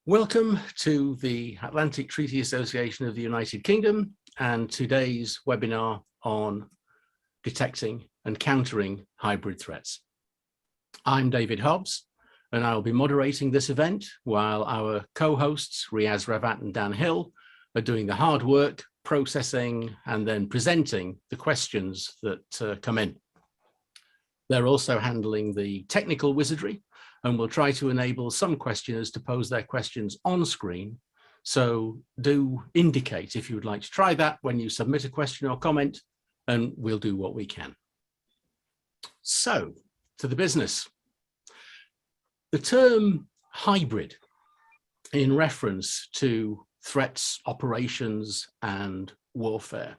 Welcome to the Atlantic Treaty Association of the United Kingdom and today's webinar on detecting and countering hybrid threats. I'm David Hobbs and I will be moderating this event while our co-hosts Riaz Ravat and Dan Hill are doing the hard work, processing and then presenting the questions that come in. They're also handling the technical wizardry, and we'll try to enable some questioners to pose their questions on screen. So do indicate if you would like to try that when you submit a question or comment, and we'll do what we can. So to the business. The term hybrid in reference to threats, operations, and warfare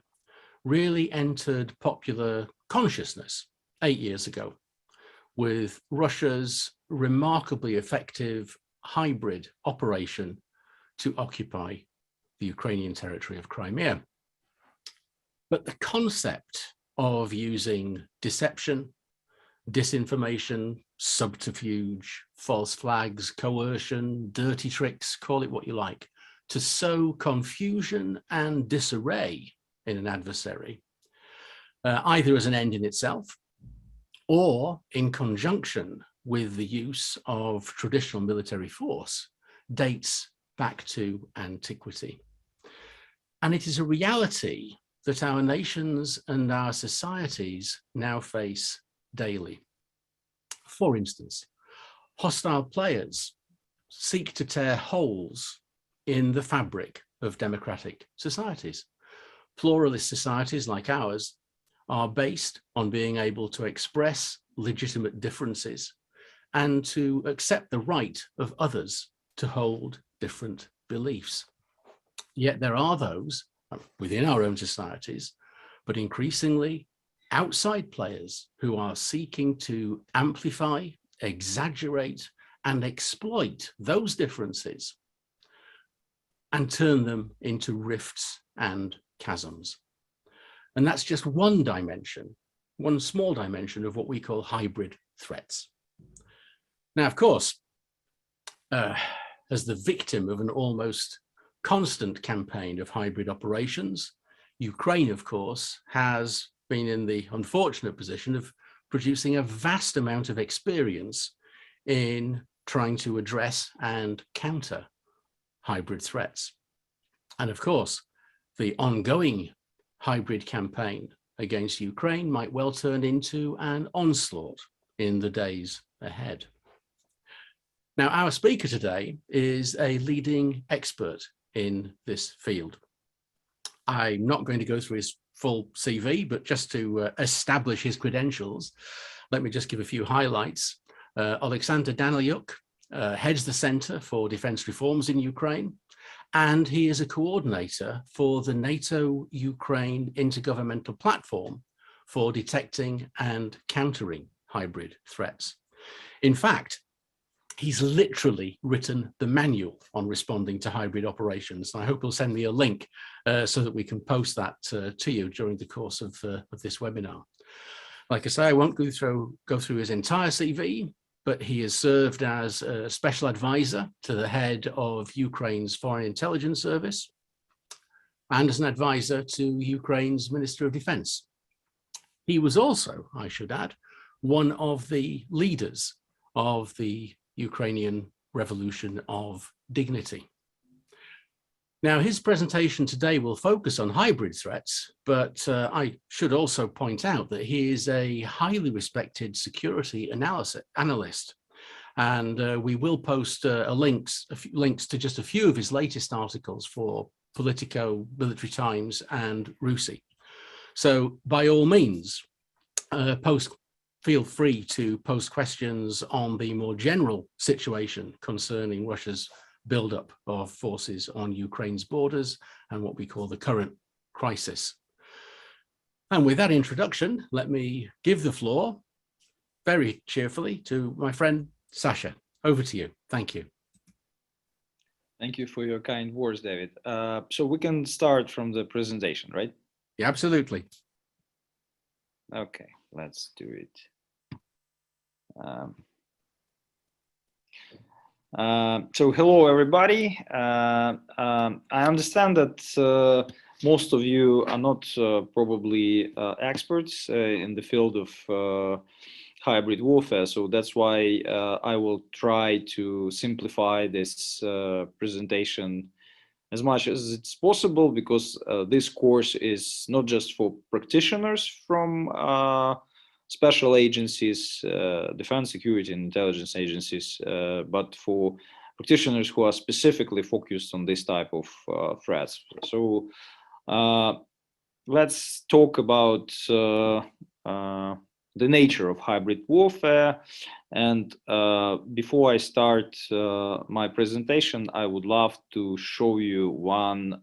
really entered popular consciousness 8 years ago with Russia's remarkably effective hybrid operation to occupy the Ukrainian territory of Crimea. But the concept of using deception, disinformation, subterfuge, false flags, coercion, dirty tricks, call it what you like, to sow confusion and disarray in an adversary, either as an end in itself or in conjunction with the use of traditional military force, dates back to antiquity. And it is a reality that our nations and our societies now face daily. For instance, hostile players seek to tear holes in the fabric of democratic societies. Pluralist societies like ours are based on being able to express legitimate differences and to accept the right of others to hold different beliefs. Yet there are those within our own societies, but increasingly outside players who are seeking to amplify, exaggerate, and exploit those differences and turn them into rifts and chasms. And that's just one dimension, one small dimension of what we call hybrid threats. Now, of course, as the victim of an almost constant campaign of hybrid operations, Ukraine, of course, has been in the unfortunate position of producing a vast amount of experience in trying to address and counter hybrid threats. And of course, the ongoing hybrid campaign against Ukraine might well turn into an onslaught in the days ahead. Now, our speaker today is a leading expert in this field. I'm not going to go through his full CV, but just to establish his credentials, let me just give a few highlights. Oleksandr Danylyuk heads the Center for Defense Reforms in Ukraine, and he is a coordinator for the NATO-Ukraine intergovernmental platform for detecting and countering hybrid threats. In fact, he's literally written the manual on responding to hybrid operations. I hope he'll send me a link so that we can post that to you during the course of this webinar. Like I say, I won't go through his entire CV, but he has served as a special advisor to the head of Ukraine's Foreign Intelligence Service and as an advisor to Ukraine's Minister of Defense. He was also, I should add, one of the leaders of the Ukrainian Revolution of Dignity. Now, his presentation today will focus on hybrid threats, but I should also point out that he is a highly respected security analyst, and we will post links to just a few of his latest articles for Politico, Military Times, and RUSI. So by all means, feel free to post questions on the more general situation concerning Russia's buildup of forces on Ukraine's borders and what we call the current crisis. And with that introduction, let me give the floor very cheerfully to my friend Sasha. Over to you. Thank you. Thank you for your kind words, David. So we can start from the presentation, right? Yeah, absolutely. Okay, let's do it. So hello everybody. I understand that most of you are not probably experts in the field of hybrid warfare, so that's why I will try to simplify this presentation as much as it's possible, because this course is not just for practitioners from special agencies, defense, security, and intelligence agencies, but for practitioners who are specifically focused on this type of threats. So let's talk about the nature of hybrid warfare. And before I start my presentation, I would love to show you one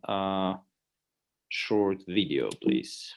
short video, please.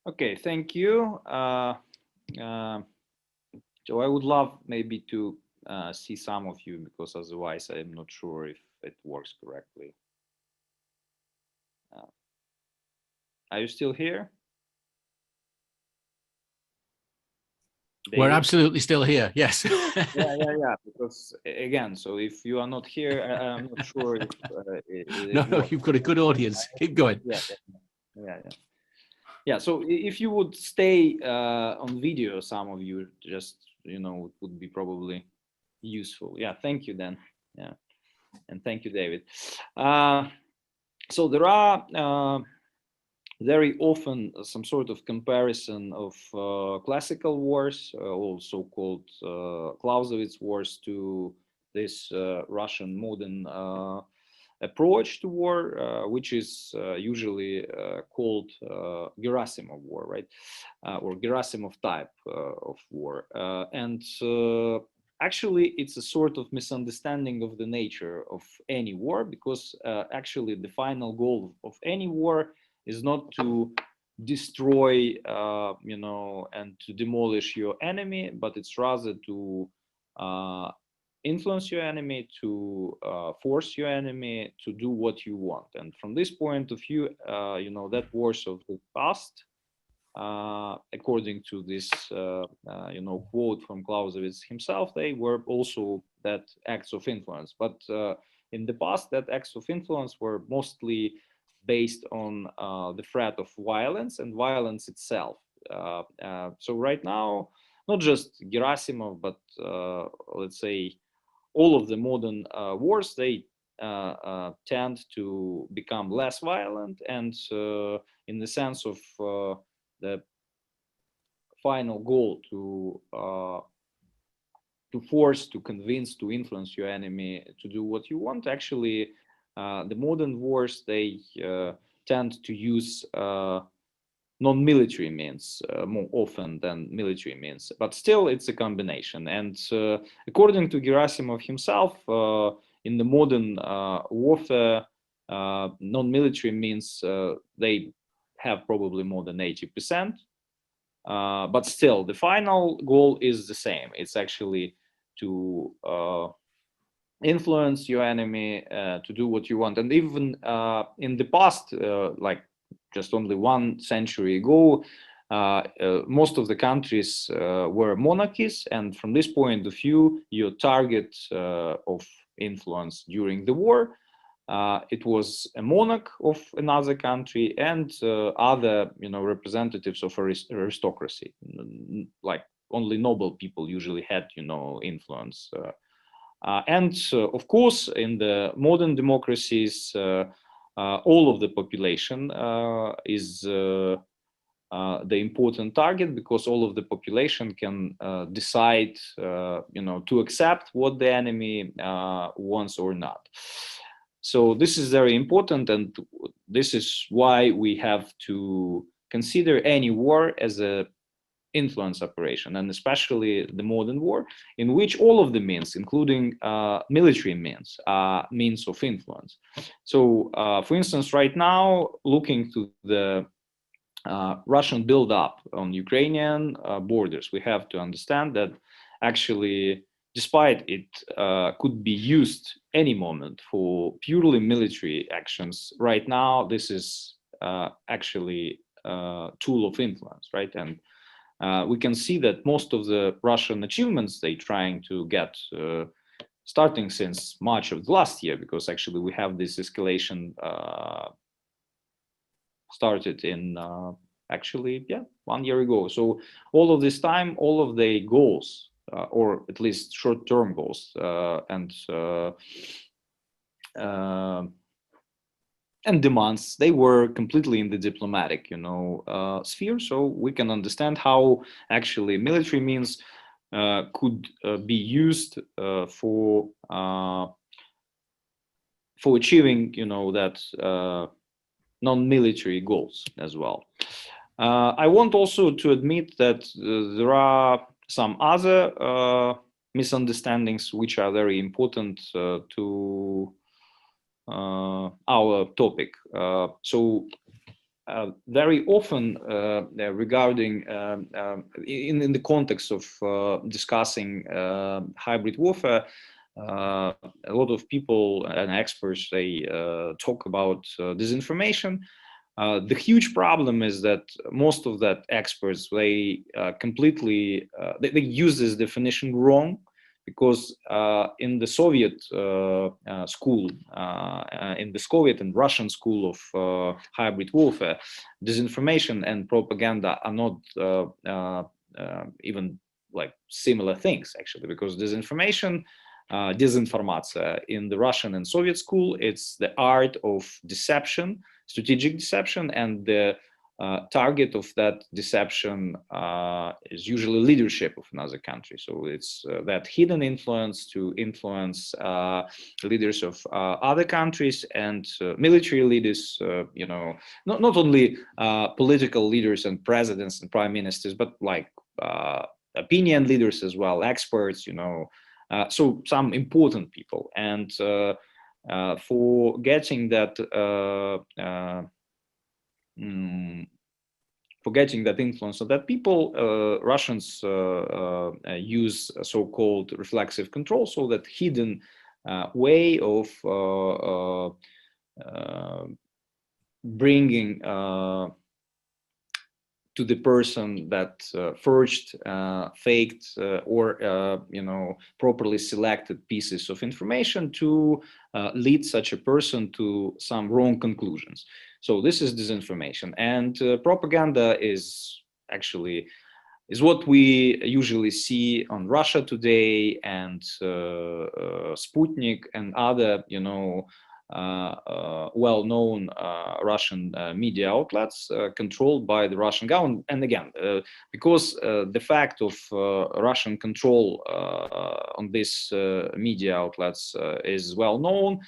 Okay, thank you. So I would love maybe to see some of you, because otherwise I'm not sure if it works correctly. Are you still here? We're David? absolutely still here. Yes. Yeah. Because again, so if you are not here, I'm not sure if No, you've got a good audience. Keep going. Yeah. So if you would stay on video, some of you, just, it would be probably useful. Yeah. Thank you, Dan. Yeah. And thank you, David. So there are very often some sort of comparison of classical wars, also called Clausewitz wars, to this Russian modern approach to war, which is usually called Gerasimov war, right? Or Gerasimov type of war. And actually, it's a sort of misunderstanding of the nature of any war, because actually the final goal of any war is not to destroy, and to demolish your enemy, but it's rather to influence your enemy, to force your enemy to do what you want. And from this point of view, that wars of the past, according to this, quote from Clausewitz himself, they were also that acts of influence. But in the past, that acts of influence were mostly based on the threat of violence and violence itself. So right now, not just Gerasimov, but let's say all of the modern wars, they tend to become less violent, and in the sense of the final goal to force, to convince, to influence your enemy to do what you want. Actually, the modern wars, they tend to use non-military means more often than military means, but still it's a combination. And according to Gerasimov himself, in the modern warfare, non-military means they have probably more than 80%, but still the final goal is the same. It's actually to influence your enemy to do what you want. And even in the past, like just only 1 century ago, most of the countries were monarchies, and from this point of view, your target of influence during the war, it was a monarch of another country and other, representatives of aristocracy. Like only noble people usually had, influence. And of course, in the modern democracies, all of the population is the important target, because all of the population can decide, to accept what the enemy wants or not. So this is very important, and this is why we have to consider any war as a influence operation, and especially the modern war, in which all of the means, including military means, are means of influence. So, for instance, right now, looking to the Russian build-up on Ukrainian borders, we have to understand that actually, despite it could be used any moment for purely military actions, right now this is actually a tool of influence, right? And we can see that most of the Russian achievements they trying to get starting since March of last year, because actually we have this escalation started in actually 1 year ago. So all of this time, all of the goals, or at least short-term goals, and demands, they were completely in the diplomatic, sphere. So we can understand how actually military means could be used for achieving, that non-military goals as well. I want also to admit that there are some other misunderstandings which are very important to our topic. So very often regarding in the context of discussing hybrid warfare, a lot of people and experts, they talk about disinformation. The huge problem is that most of that experts, they completely they use this definition wrong, because in the Soviet school, in the Soviet and Russian school of hybrid warfare, disinformation and propaganda are not even like similar things, actually, because disinformation, desinformация in the Russian and Soviet school, it's the art of deception, strategic deception, and the target of that deception is usually leadership of another country. So it's that hidden influence to influence leaders of other countries and military leaders, not only political leaders and presidents and prime ministers, but like opinion leaders as well, experts, so some important people. And for getting that forgetting that influence of that people, Russians use so-called reflexive control, so that hidden way of bringing to the person that forged, faked, or properly selected pieces of information to lead such a person to some wrong conclusions. So this is disinformation, and propaganda is what we usually see on Russia Today and Sputnik and other, well-known Russian media outlets controlled by the Russian government. And again, because the fact of Russian control on these media outlets is well known,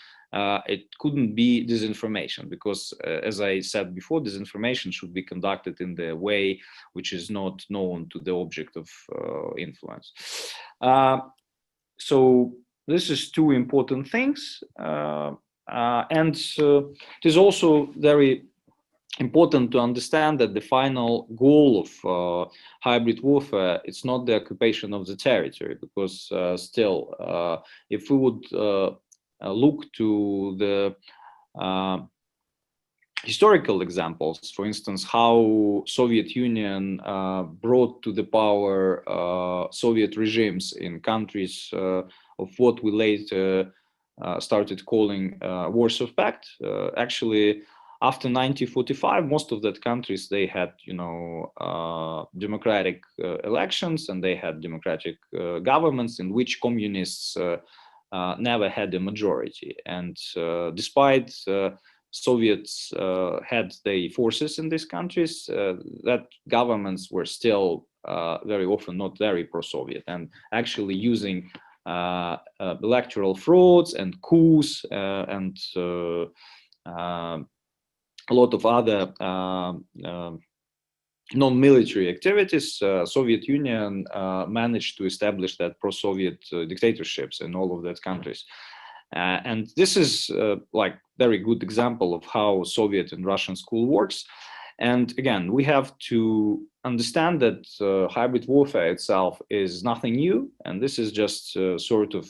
it couldn't be disinformation, because as I said before, disinformation should be conducted in the way which is not known to the object of influence. So this is two important things. And it is also very important to understand that the final goal of hybrid warfare, it's not the occupation of the territory, because still, if we would look to the historical examples, for instance, how Soviet Union brought to the power Soviet regimes in countries of what we later started calling Warsaw Pact. Actually, after 1945, most of that countries, they had, democratic elections, and they had democratic governments in which communists never had a majority. And despite Soviets had their forces in these countries, that governments were still very often not very pro-Soviet, and actually using electoral frauds and coups and a lot of other non-military activities. Soviet Union managed to establish that pro-Soviet dictatorships in all of those countries. And this is like very good example of how Soviet and Russian school works. And again, we have to understand that hybrid warfare itself is nothing new, and this is just sort of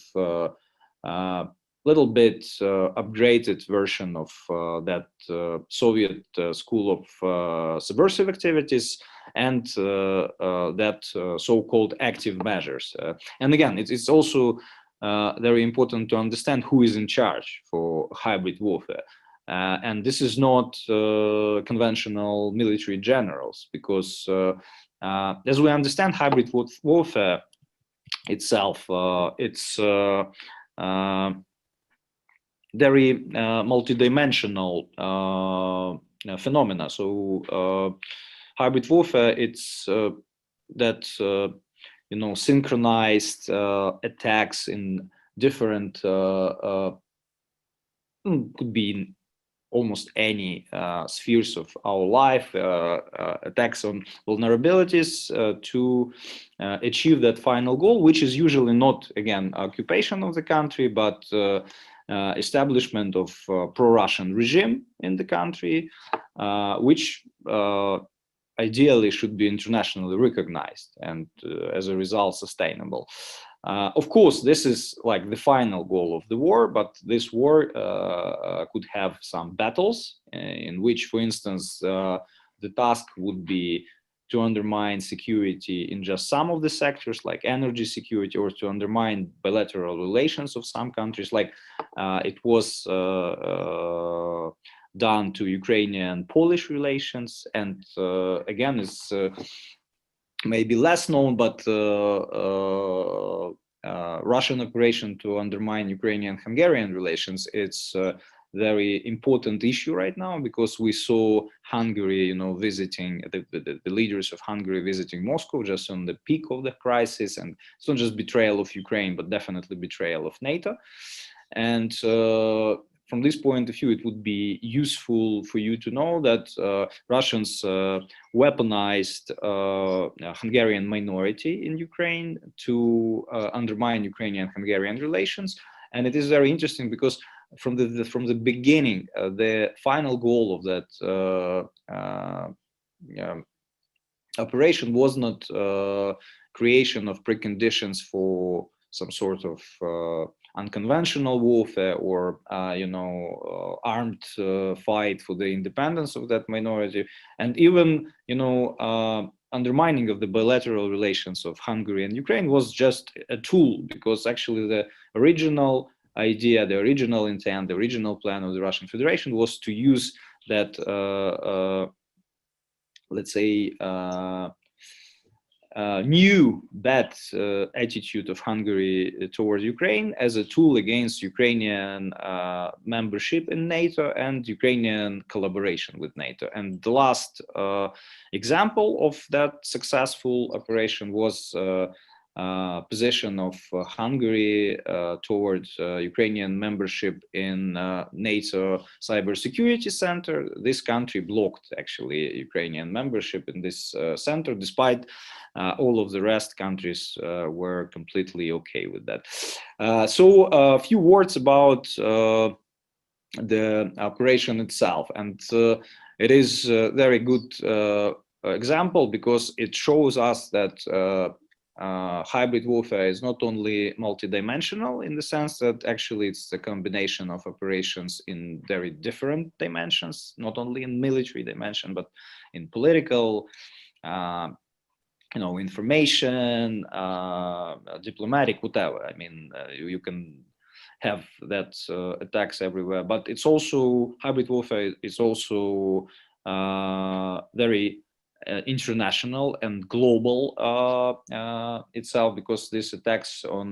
little bit upgraded version of that Soviet school of subversive activities and that so-called active measures. And again, it's also very important to understand who is in charge for hybrid warfare. And this is not conventional military generals, because as we understand hybrid warfare itself, it's very multidimensional phenomena. So hybrid warfare, it's that synchronized attacks in different could be in almost any spheres of our life, attacks on vulnerabilities to achieve that final goal, which is usually not, again, occupation of the country, but establishment of pro-Russian regime in the country, which ideally should be internationally recognized and as a result sustainable. Of course, this is like the final goal of the war, but this war could have some battles in which, for instance, the task would be to undermine security in just some of the sectors, like energy security, or to undermine bilateral relations of some countries, like it was done to Ukrainian-Polish relations. And again, it's maybe less known, but Russian operation to undermine Ukrainian-Hungarian relations, it's a very important issue right now, because we saw Hungary, visiting the leaders of Hungary visiting Moscow just on the peak of the crisis. And it's not just betrayal of Ukraine, but definitely betrayal of NATO. And from this point of view, it would be useful for you to know that Russians weaponized Hungarian minority in Ukraine to undermine Ukrainian-Hungarian relations. And it is very interesting because from the beginning, the final goal of that operation was not creation of preconditions for some sort of unconventional warfare or armed fight for the independence of that minority, and even undermining of the bilateral relations of Hungary and Ukraine was just a tool, because actually the original idea, the original intent, the original plan of the Russian Federation was to use that let's say new bad attitude of Hungary towards Ukraine as a tool against Ukrainian membership in NATO and Ukrainian collaboration with NATO. And the last example of that successful operation was position of Hungary towards Ukrainian membership in NATO Cybersecurity Center. This country blocked actually Ukrainian membership in this center, despite all of the rest countries were completely okay with that. So a few words about the operation itself, and it is a very good example because it shows us that hybrid warfare is not only multidimensional in the sense that actually it's a combination of operations in very different dimensions, not only in military dimension, but in political, information, diplomatic, whatever. I mean, you can have that attacks everywhere, but it's also, hybrid warfare is also very international and global itself, because these attacks on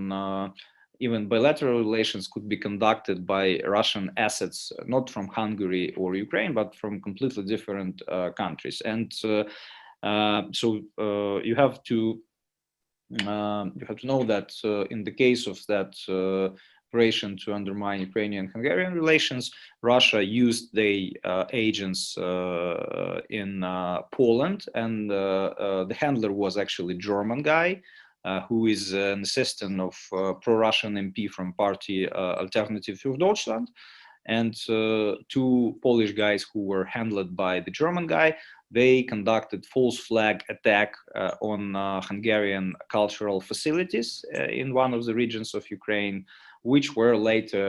even bilateral relations could be conducted by Russian assets, not from Hungary or Ukraine, but from completely different countries. And so you have to know that in the case of that operation to undermine Ukrainian-Hungarian relations, Russia used their agents in Poland, and the handler was actually a German guy who is an assistant of pro-Russian MP from party Alternative für Deutschland, and two Polish guys who were handled by the German guy. They conducted false flag attack on Hungarian cultural facilities in one of the regions of Ukraine, which were later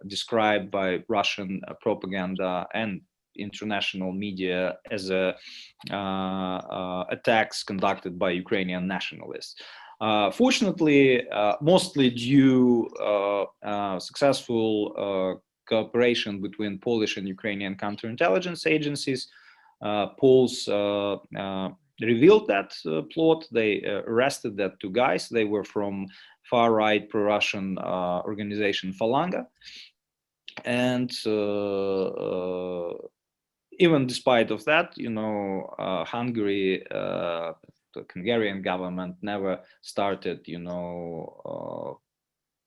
described by Russian propaganda and international media as attacks conducted by Ukrainian nationalists. Fortunately, mostly due successful cooperation between Polish and Ukrainian counterintelligence agencies, Poles revealed that plot. They arrested that two guys. They were from far-right pro-Russian organization Falanga, and even despite of that, Hungary, the Hungarian government never started,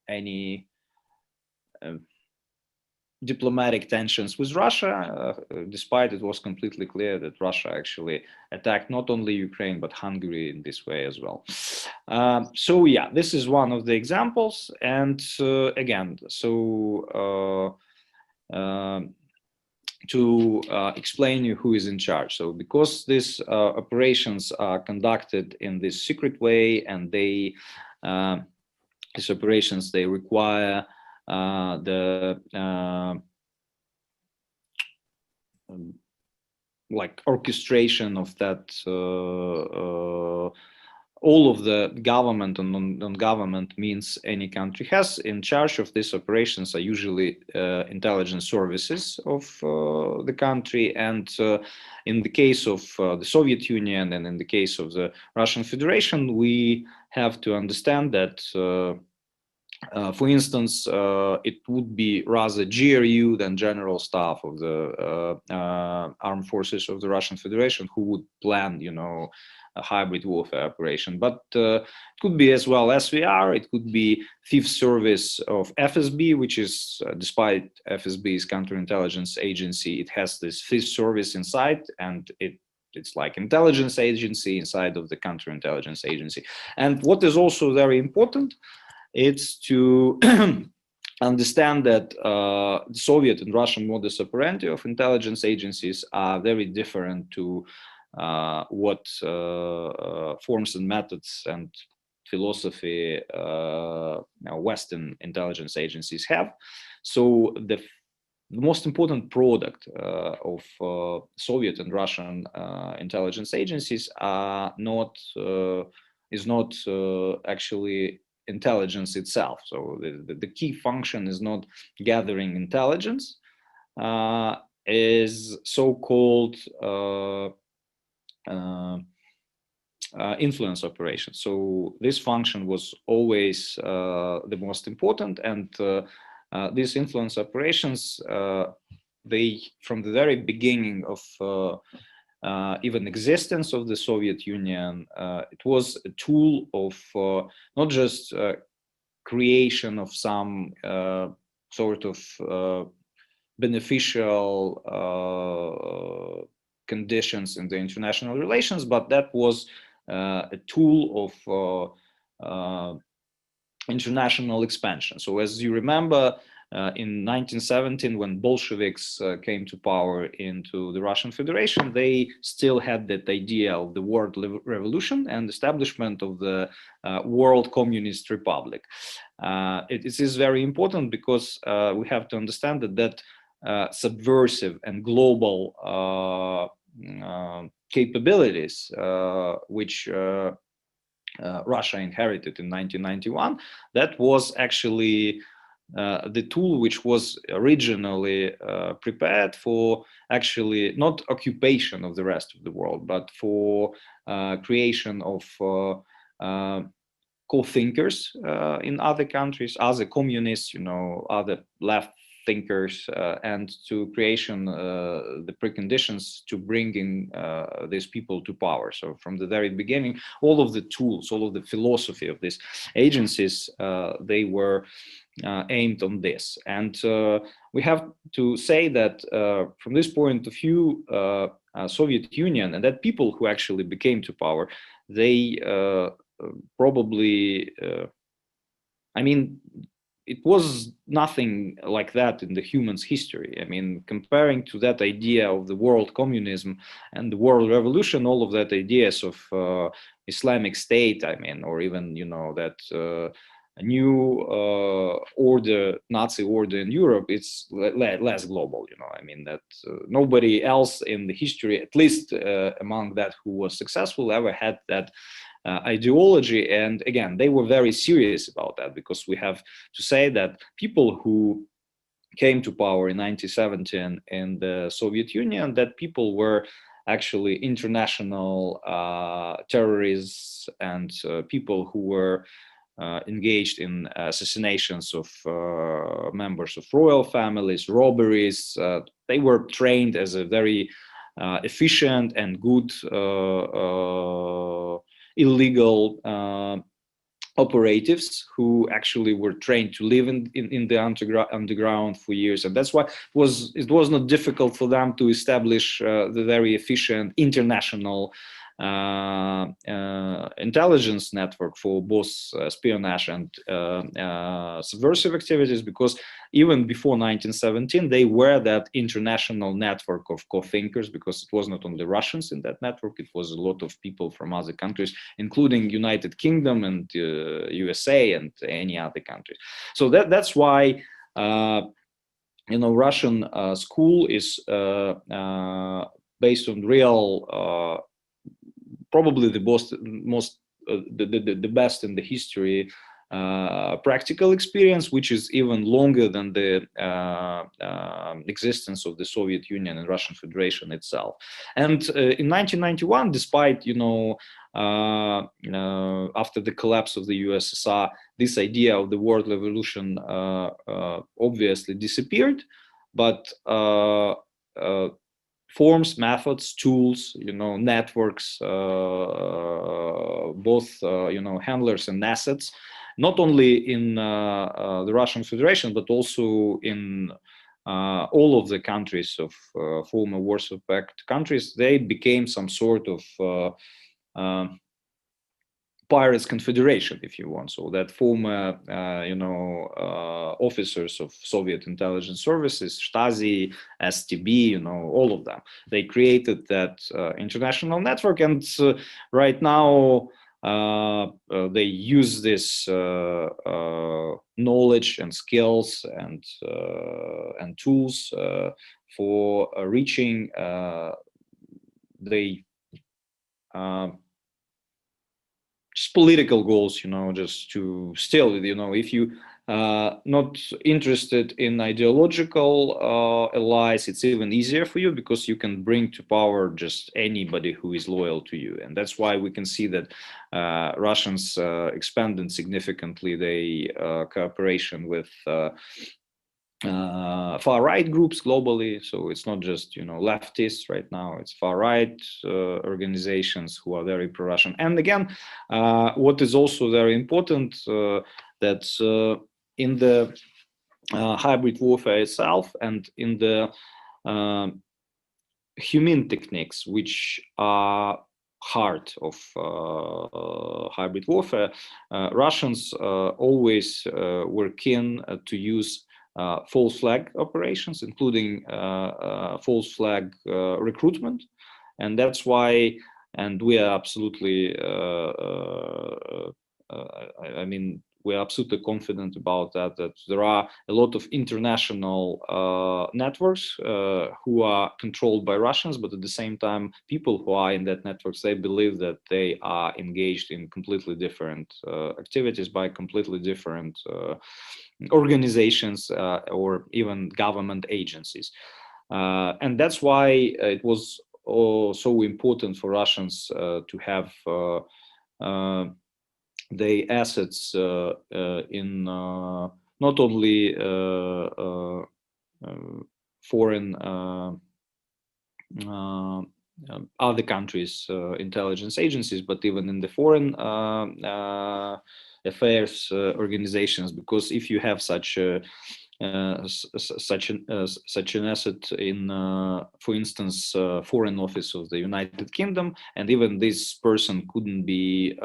any diplomatic tensions with Russia, despite it was completely clear that Russia actually attacked not only Ukraine, but Hungary in this way as well. So yeah, this is one of the examples. And again, so to explain you who is in charge. So because these operations are conducted in this secret way, and these operations, they require the like orchestration of that, all of the government and non-government means any country has. In charge of these operations are usually intelligence services of the country. And in the case of the Soviet Union and in the case of the Russian Federation, we have to understand that for instance, it would be rather GRU than General Staff of the armed forces of the Russian Federation who would plan, a hybrid warfare operation. But it could be as well SVR, it could be Fifth Service of FSB, which is, despite FSB's counterintelligence agency, it has this Fifth Service inside, and it's like intelligence agency inside of the counterintelligence agency. And what is also very important, it's to understand that Soviet and Russian modus operandi of intelligence agencies are very different to what forms and methods and philosophy Western intelligence agencies have. So the most important product of Soviet and Russian intelligence agencies is not actually intelligence itself. So the key function is not gathering intelligence, is so-called influence operation. So this function was always the most important, and these influence operations, they, from the very beginning of even existence of the Soviet Union, it was a tool of not just creation of some sort of beneficial conditions in the international relations, but that was a tool of international expansion. So as you remember, in 1917, when Bolsheviks came to power into the Russian Federation, they still had that idea of the world revolution and establishment of the World Communist Republic. It is very important because we have to understand that subversive and global capabilities which Russia inherited in 1991, that was actually the tool which was originally prepared for actually not occupation of the rest of the world, but for creation of co-thinkers in other countries, other communists, other left thinkers, and to creation the preconditions to bringing these people to power. So from the very beginning, all of the tools, all of the philosophy of these agencies, they were aimed on this. And we have to say that from this point of view, Soviet Union and that people who actually became to power, they probably, I mean, it was nothing like that in the human's history. I mean, comparing to that idea of the world communism and the world revolution, all of that ideas of Islamic State, I mean, or even, that new order, Nazi order in Europe, it's less global, I mean, that nobody else in the history, at least among that who was successful, ever had that ideology. And again, they were very serious about that, because we have to say that people who came to power in 1917 in the Soviet Union, that people were actually international terrorists and people who were engaged in assassinations of members of royal families, robberies. They were trained as a very efficient and good illegal operatives who actually were trained to live in the underground for years. And that's why it was not difficult for them to establish the very efficient international intelligence network for both espionage and subversive activities, because even before 1917 they were that international network of co-thinkers, because it was not only Russians in that network, it was a lot of people from other countries, including United Kingdom and USA and any other countries. So that's why Russian school is based on real probably the best in the history practical experience, which is even longer than the existence of the Soviet Union and Russian Federation itself. And in 1991, despite after the collapse of the USSR, this idea of the world revolution obviously disappeared, but forms, methods, tools, networks, both, handlers and assets, not only in the Russian Federation, but also in all of the countries of former Warsaw Pact countries, they became some sort of pirates confederation, if you want. So that former, officers of Soviet intelligence services, Stasi, STB, all of them, they created that international network, and right now they use this knowledge and skills and tools for reaching the just political goals, just to still, if you not interested in ideological allies, it's even easier for you, because you can bring to power just anybody who is loyal to you. And that's why we can see that Russians expanded significantly their cooperation with far-right groups globally. So it's not just leftists right now, it's far-right organizations who are very pro-Russian. And again, what is also very important, that in the hybrid warfare itself and in the humane techniques, which are heart of hybrid warfare, Russians always were keen to use false flag operations, including false flag recruitment. And that's why, and we are absolutely, we are absolutely confident about that, that there are a lot of international networks who are controlled by Russians, but at the same time, people who are in that networks, they believe that they are engaged in completely different activities by completely different organizations or even government agencies. And that's why it was so important for Russians to have the assets in not only foreign other countries' intelligence agencies, but even in the foreign affairs organizations, because if you have such an asset in, for instance, Foreign Office of the United Kingdom, and even this person couldn't be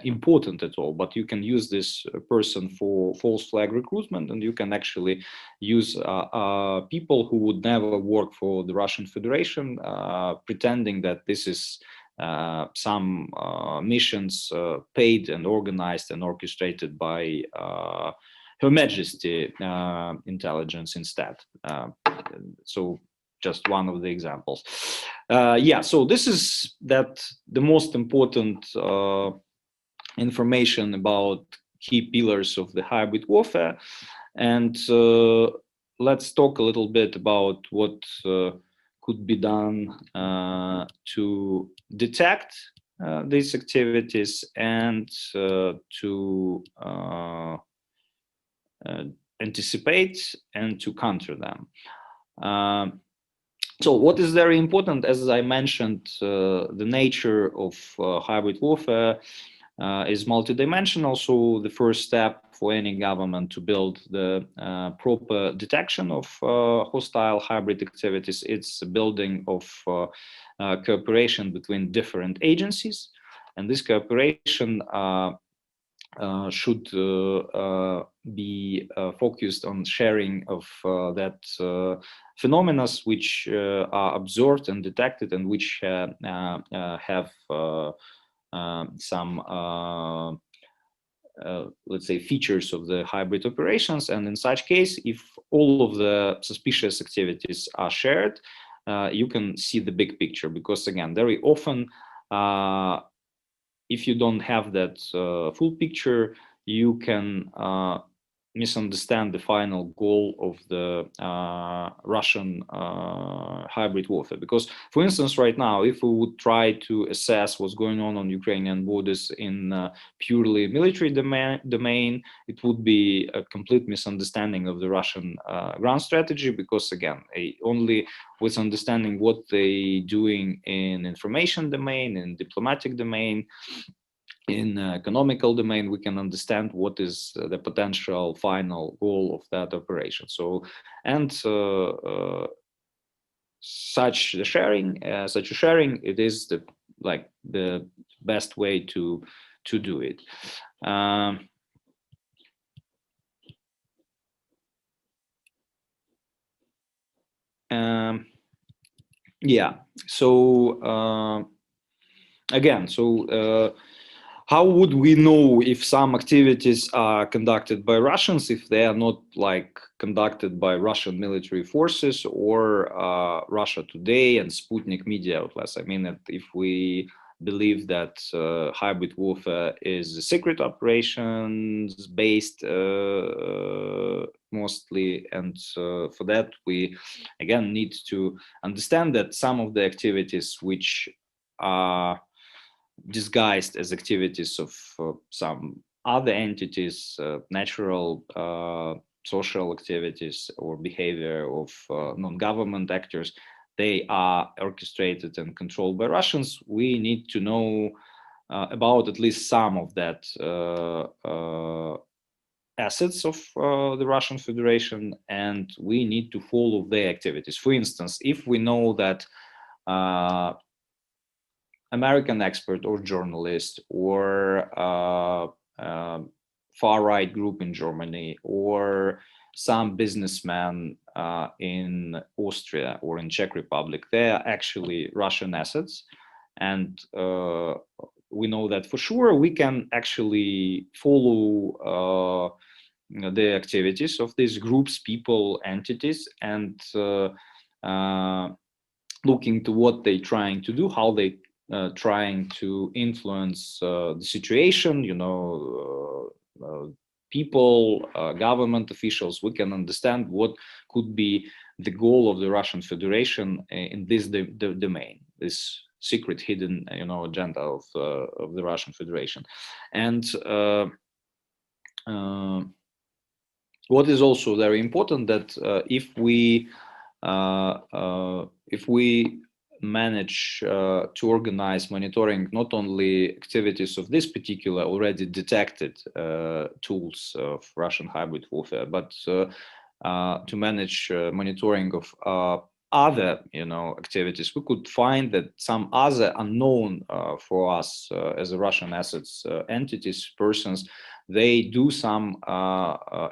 important at all, but you can use this person for false flag recruitment, and you can actually use people who would never work for the Russian Federation, pretending that this is some missions paid and organized and orchestrated by Her Majesty intelligence instead. So just one of the examples. Yeah, so this is the most important information about key pillars of the hybrid warfare. And let's talk a little bit about what could be done to detect these activities and to anticipate and to counter them. So what is very important, as I mentioned, the nature of hybrid warfare is multidimensional. So the first step for any government to build the proper detection of hostile hybrid activities, it's building of cooperation between different agencies. And this cooperation should be focused on sharing of that phenomena which are observed and detected, and which have some let's say features of the hybrid operations. And in such case, if all of the suspicious activities are shared, you can see the big picture, because again, very often if you don't have that full picture, you can misunderstand the final goal of the Russian hybrid warfare. Because, for instance, right now, if we would try to assess what's going on Ukrainian borders in purely military domain, it would be a complete misunderstanding of the Russian ground strategy, because, again, only with understanding what they're doing in information domain, in diplomatic domain, in economical domain, we can understand what is the potential final goal of that operation. So, and such a sharing, it is the best way to to do it. Yeah, so again, how would we know if some activities are conducted by Russians if they are not like conducted by Russian military forces or Russia Today and Sputnik media outlets? I mean, that if we believe that hybrid warfare is a secret operations based mostly, and for that we again need to understand that some of the activities which are disguised as activities of some other entities, natural social activities or behavior of non-government actors, they are orchestrated and controlled by Russians. We need to know about at least some of that assets of the Russian Federation, and we need to follow their activities. For instance, if we know that American expert or journalist or far-right group in Germany or some businessman in Austria or in Czech Republic, they are actually Russian assets. And we know that for sure. We can actually follow the activities of these groups, people, entities, and look into what they're trying to do, how they trying to influence the situation, people, government officials. We can understand what could be the goal of the Russian Federation in this domain, this secret hidden, agenda of the Russian Federation. And what is also very important that if we manage to organize monitoring not only activities of this particular already detected tools of Russian hybrid warfare, but to manage monitoring of other activities, we could find that some other unknown for us as a Russian assets entities, persons, they do some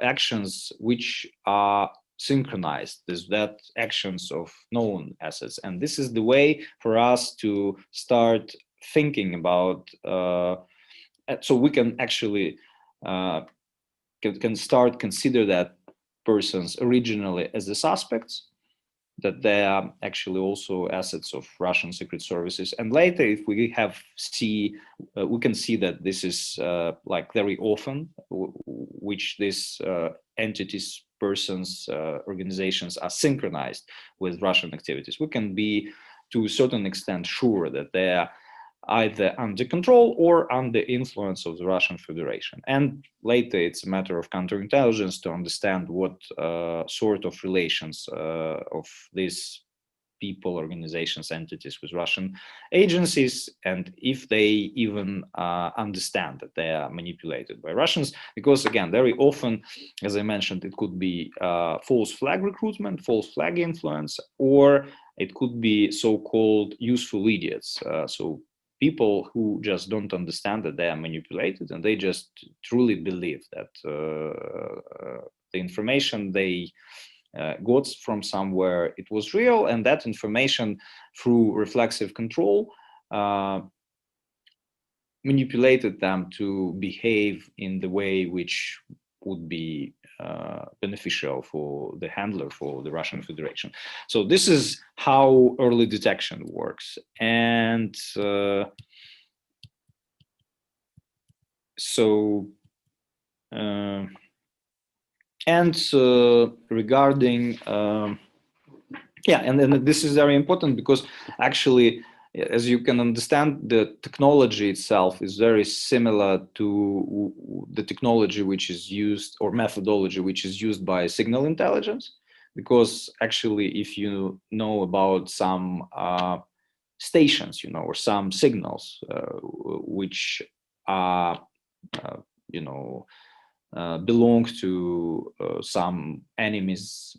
actions which are synchronized with that actions of known assets. And this is the way for us to start thinking about, so we can actually can start consider that persons originally as the suspects, that they are actually also assets of Russian secret services. And later, if we we can see that this is like very often, which these entities, persons, organizations are synchronized with Russian activities. We can be, to a certain extent, sure that they are either under control or under influence of the Russian Federation. And later, it's a matter of counterintelligence to understand what sort of relations of these people, organizations, entities with Russian agencies, and if they even understand that they are manipulated by Russians. Because again, very often, as I mentioned, it could be false flag recruitment, false flag influence, or it could be so-called useful idiots. So people who just don't understand that they are manipulated, and they just truly believe that the information they got from somewhere, it was real, and that information through reflexive control manipulated them to behave in the way which would be beneficial for the handler, for the Russian Federation. So this is how early detection works. And regarding yeah, and then this is very important because actually, as you can understand, the technology itself is very similar to the technology which is used, or methodology which is used by signal intelligence. Because actually, if you know about some stations, or some signals which are, belong to some enemies,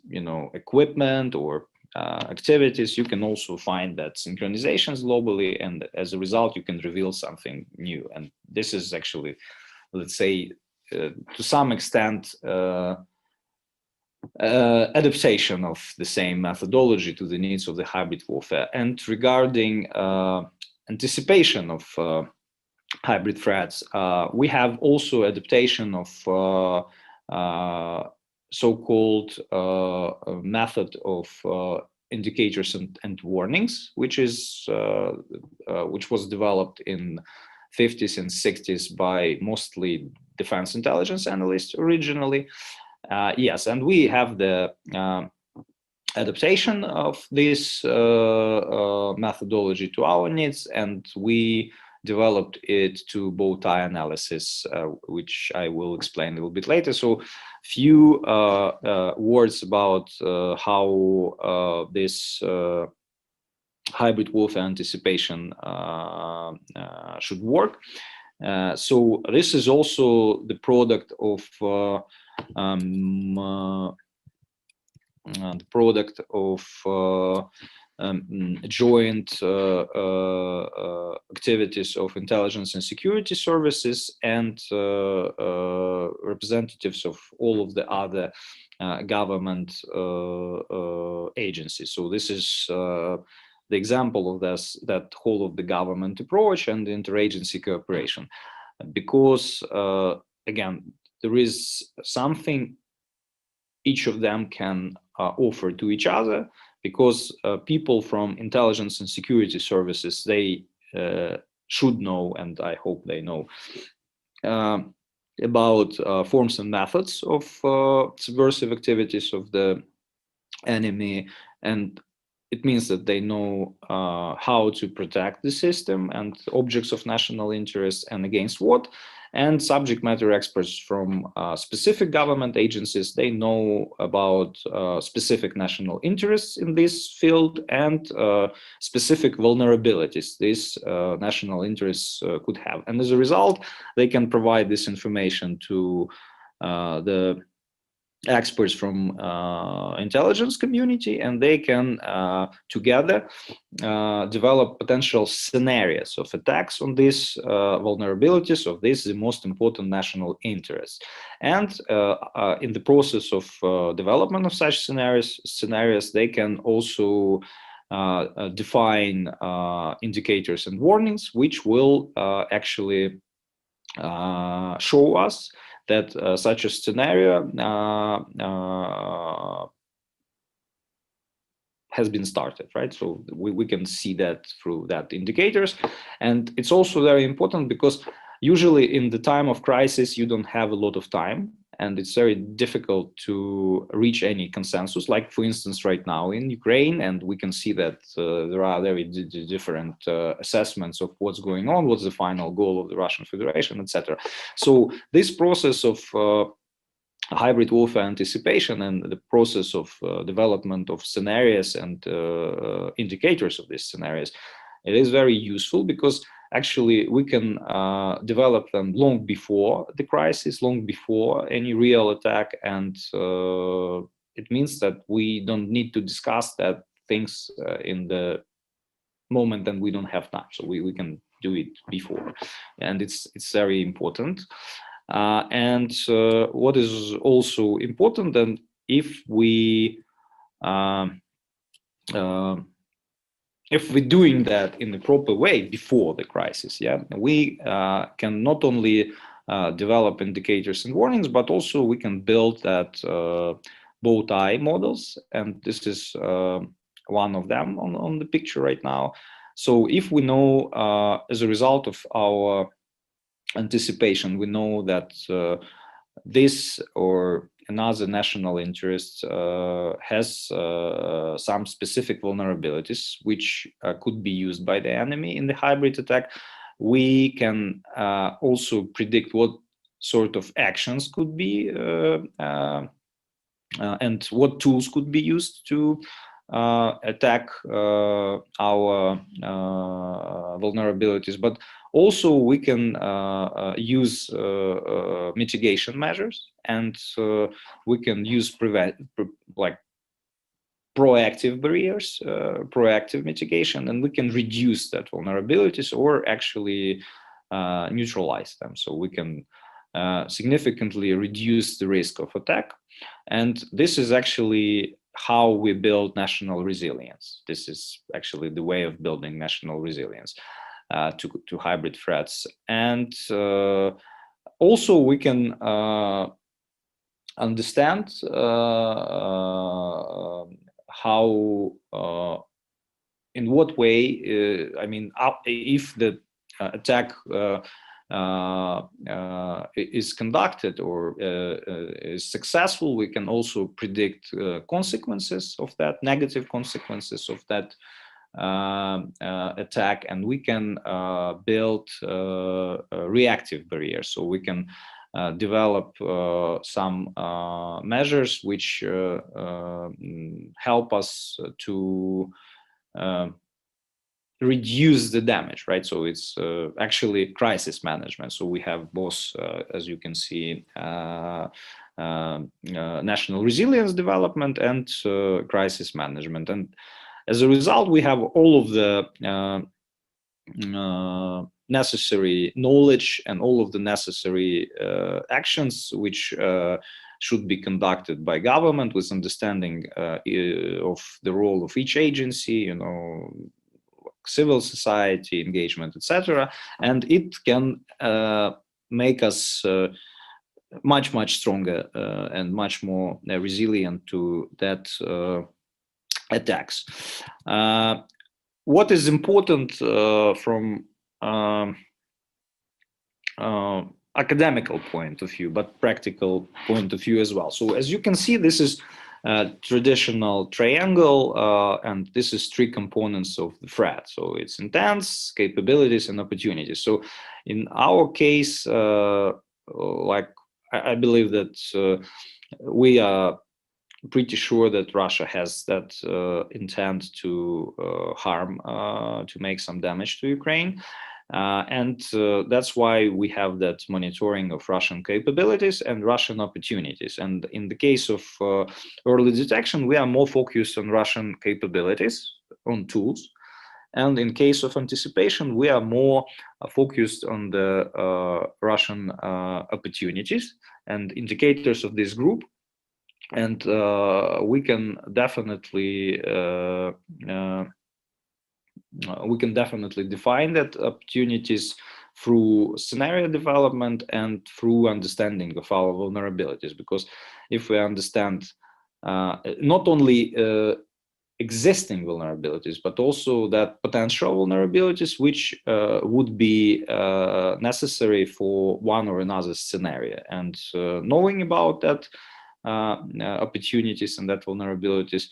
equipment or activities, you can also find that synchronizations globally, and as a result, you can reveal something new. And this is actually, let's say, to some extent, adaptation of the same methodology to the needs of the hybrid warfare. And regarding anticipation of hybrid threats, we have also adaptation of so-called method of indicators and warnings, which was developed in 50s and 60s by mostly defense intelligence analysts originally. Yes, and we have the adaptation of this methodology to our needs, and we developed it to bow tie analysis, which I will explain a little bit later. So few words about how this hybrid warfare anticipation should work. So this is also the product of joint activities of intelligence and security services and representatives of all of the other government agencies. So this is the example of that whole of the government approach and the interagency cooperation, because again, there is something each of them can offer to each other, because people from intelligence and security services, they should know, and I hope they know, about forms and methods of subversive activities of the enemy, and it means that they know how to protect the system and objects of national interest and against what. And subject matter experts from specific government agencies, they know about specific national interests in this field and specific vulnerabilities these national interests could have. And as a result, they can provide this information to the experts from intelligence community, and they can together develop potential scenarios of attacks on these vulnerabilities of this the most important national interests. And in the process of development of such scenarios, they can also define indicators and warnings, which will actually show us that such a scenario has been started, right? So we can see that through that indicators. And it's also very important because usually in the time of crisis, you don't have a lot of time, and it's very difficult to reach any consensus, like for instance right now in Ukraine, and we can see that there are very different assessments of what's going on, what's the final goal of the Russian Federation, etc. So this process of hybrid warfare anticipation and the process of development of scenarios and indicators of these scenarios, it is very useful because actually we can develop them long before the crisis, long before any real attack, and it means that we don't need to discuss that things in the moment and we don't have time, so we can do it before, and it's very important. And what is also important, and if we're doing that in the proper way before the crisis, yeah, we can not only develop indicators and warnings, but also we can build that bow tie models, and this is one of them on the picture right now. So if we know as a result of our anticipation, we know that this or another national interest has some specific vulnerabilities which could be used by the enemy in the hybrid attack, we can also predict what sort of actions could be and what tools could be used to attack our vulnerabilities, but also we can use mitigation measures, and we can use proactive barriers, proactive mitigation, and we can reduce that vulnerabilities or actually neutralize them. So we can significantly reduce the risk of attack. And this is actually how we build national resilience. This is actually the way of building national resilience to hybrid threats. And also we can understand how, in what way, I mean, if the attack is conducted or is successful, we can also predict consequences of that, negative consequences of that attack, and we can build reactive barriers. So we can develop some measures which help us to reduce the damage, right? So it's actually crisis management. So we have both, as you can see, national resilience development and crisis management. And as a result, we have all of the necessary knowledge and all of the necessary actions which should be conducted by government, with understanding of the role of each agency, you know, civil society engagement, etc. And it can make us much stronger and much more resilient to that attacks. What is important from academical point of view, but practical point of view as well. So as you can see, this is a traditional triangle, and this is three components of the threat. So it's intents, capabilities, and opportunities. So in our case, like I believe that we are pretty sure that Russia has that intent to harm, to make some damage to Ukraine. And that's why we have that monitoring of Russian capabilities and Russian opportunities. And in the case of early detection, we are more focused on Russian capabilities, on tools. And in case of anticipation, we are more focused on the Russian opportunities and indicators of this group. And we can definitely define that opportunities through scenario development and through understanding of our vulnerabilities. Because if we understand not only existing vulnerabilities, but also that potential vulnerabilities which would be necessary for one or another scenario, and knowing about that opportunities and that vulnerabilities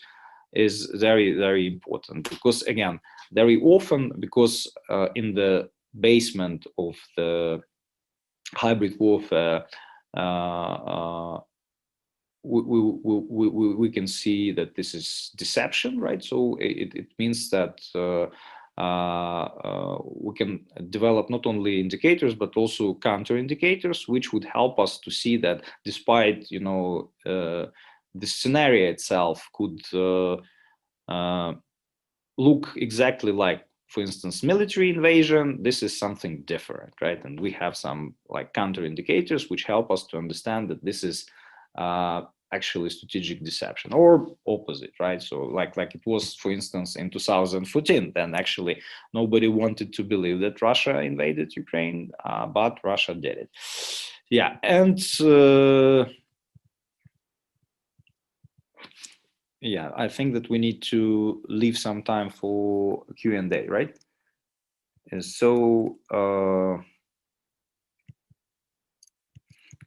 is very important. Because again, very often, because in the basement of the hybrid warfare, we can see that this is deception, right? So it means that we can develop not only indicators but also counter indicators, which would help us to see that despite, you know, the scenario itself could look exactly like, for instance, military invasion, this is something different, right? And we have some like counter indicators which help us to understand that this is actually strategic deception, or opposite, right? So like it was, for instance, in 2014, then actually nobody wanted to believe that Russia invaded Ukraine, but Russia did it. Yeah, and yeah, I think that we need to leave some time for Q&A, right? And so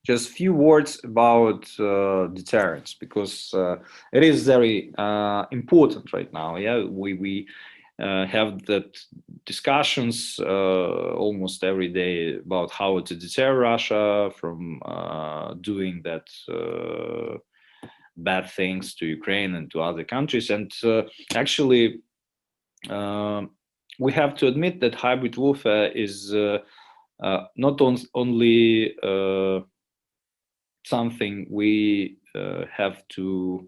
just a few words about deterrence, because it is very important right now. Yeah, we have that discussions almost every day about how to deter Russia from doing that bad things to Ukraine and to other countries. And actually, we have to admit that hybrid warfare is not only something we have to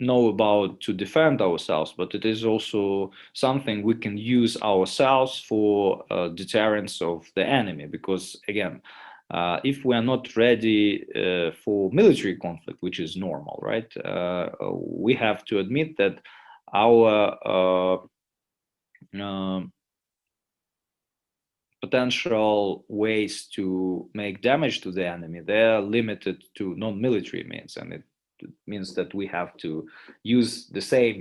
know about to defend ourselves, but it is also something we can use ourselves for deterrence of the enemy. Because again, if we are not ready for military conflict, which is normal, right? We have to admit that our potential ways to make damage to the enemy, they are limited to non-military means, and it means that we have to use the same,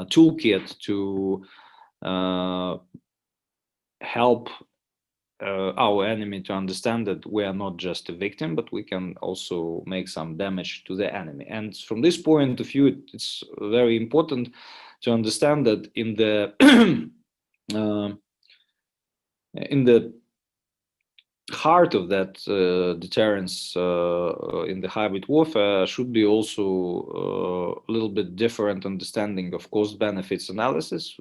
toolkit to help our enemy to understand that we are not just a victim, but we can also make some damage to the enemy. And from this point of view, it's very important to understand that in the heart of that deterrence in the hybrid warfare should be also a little bit different understanding of cost benefits analysis,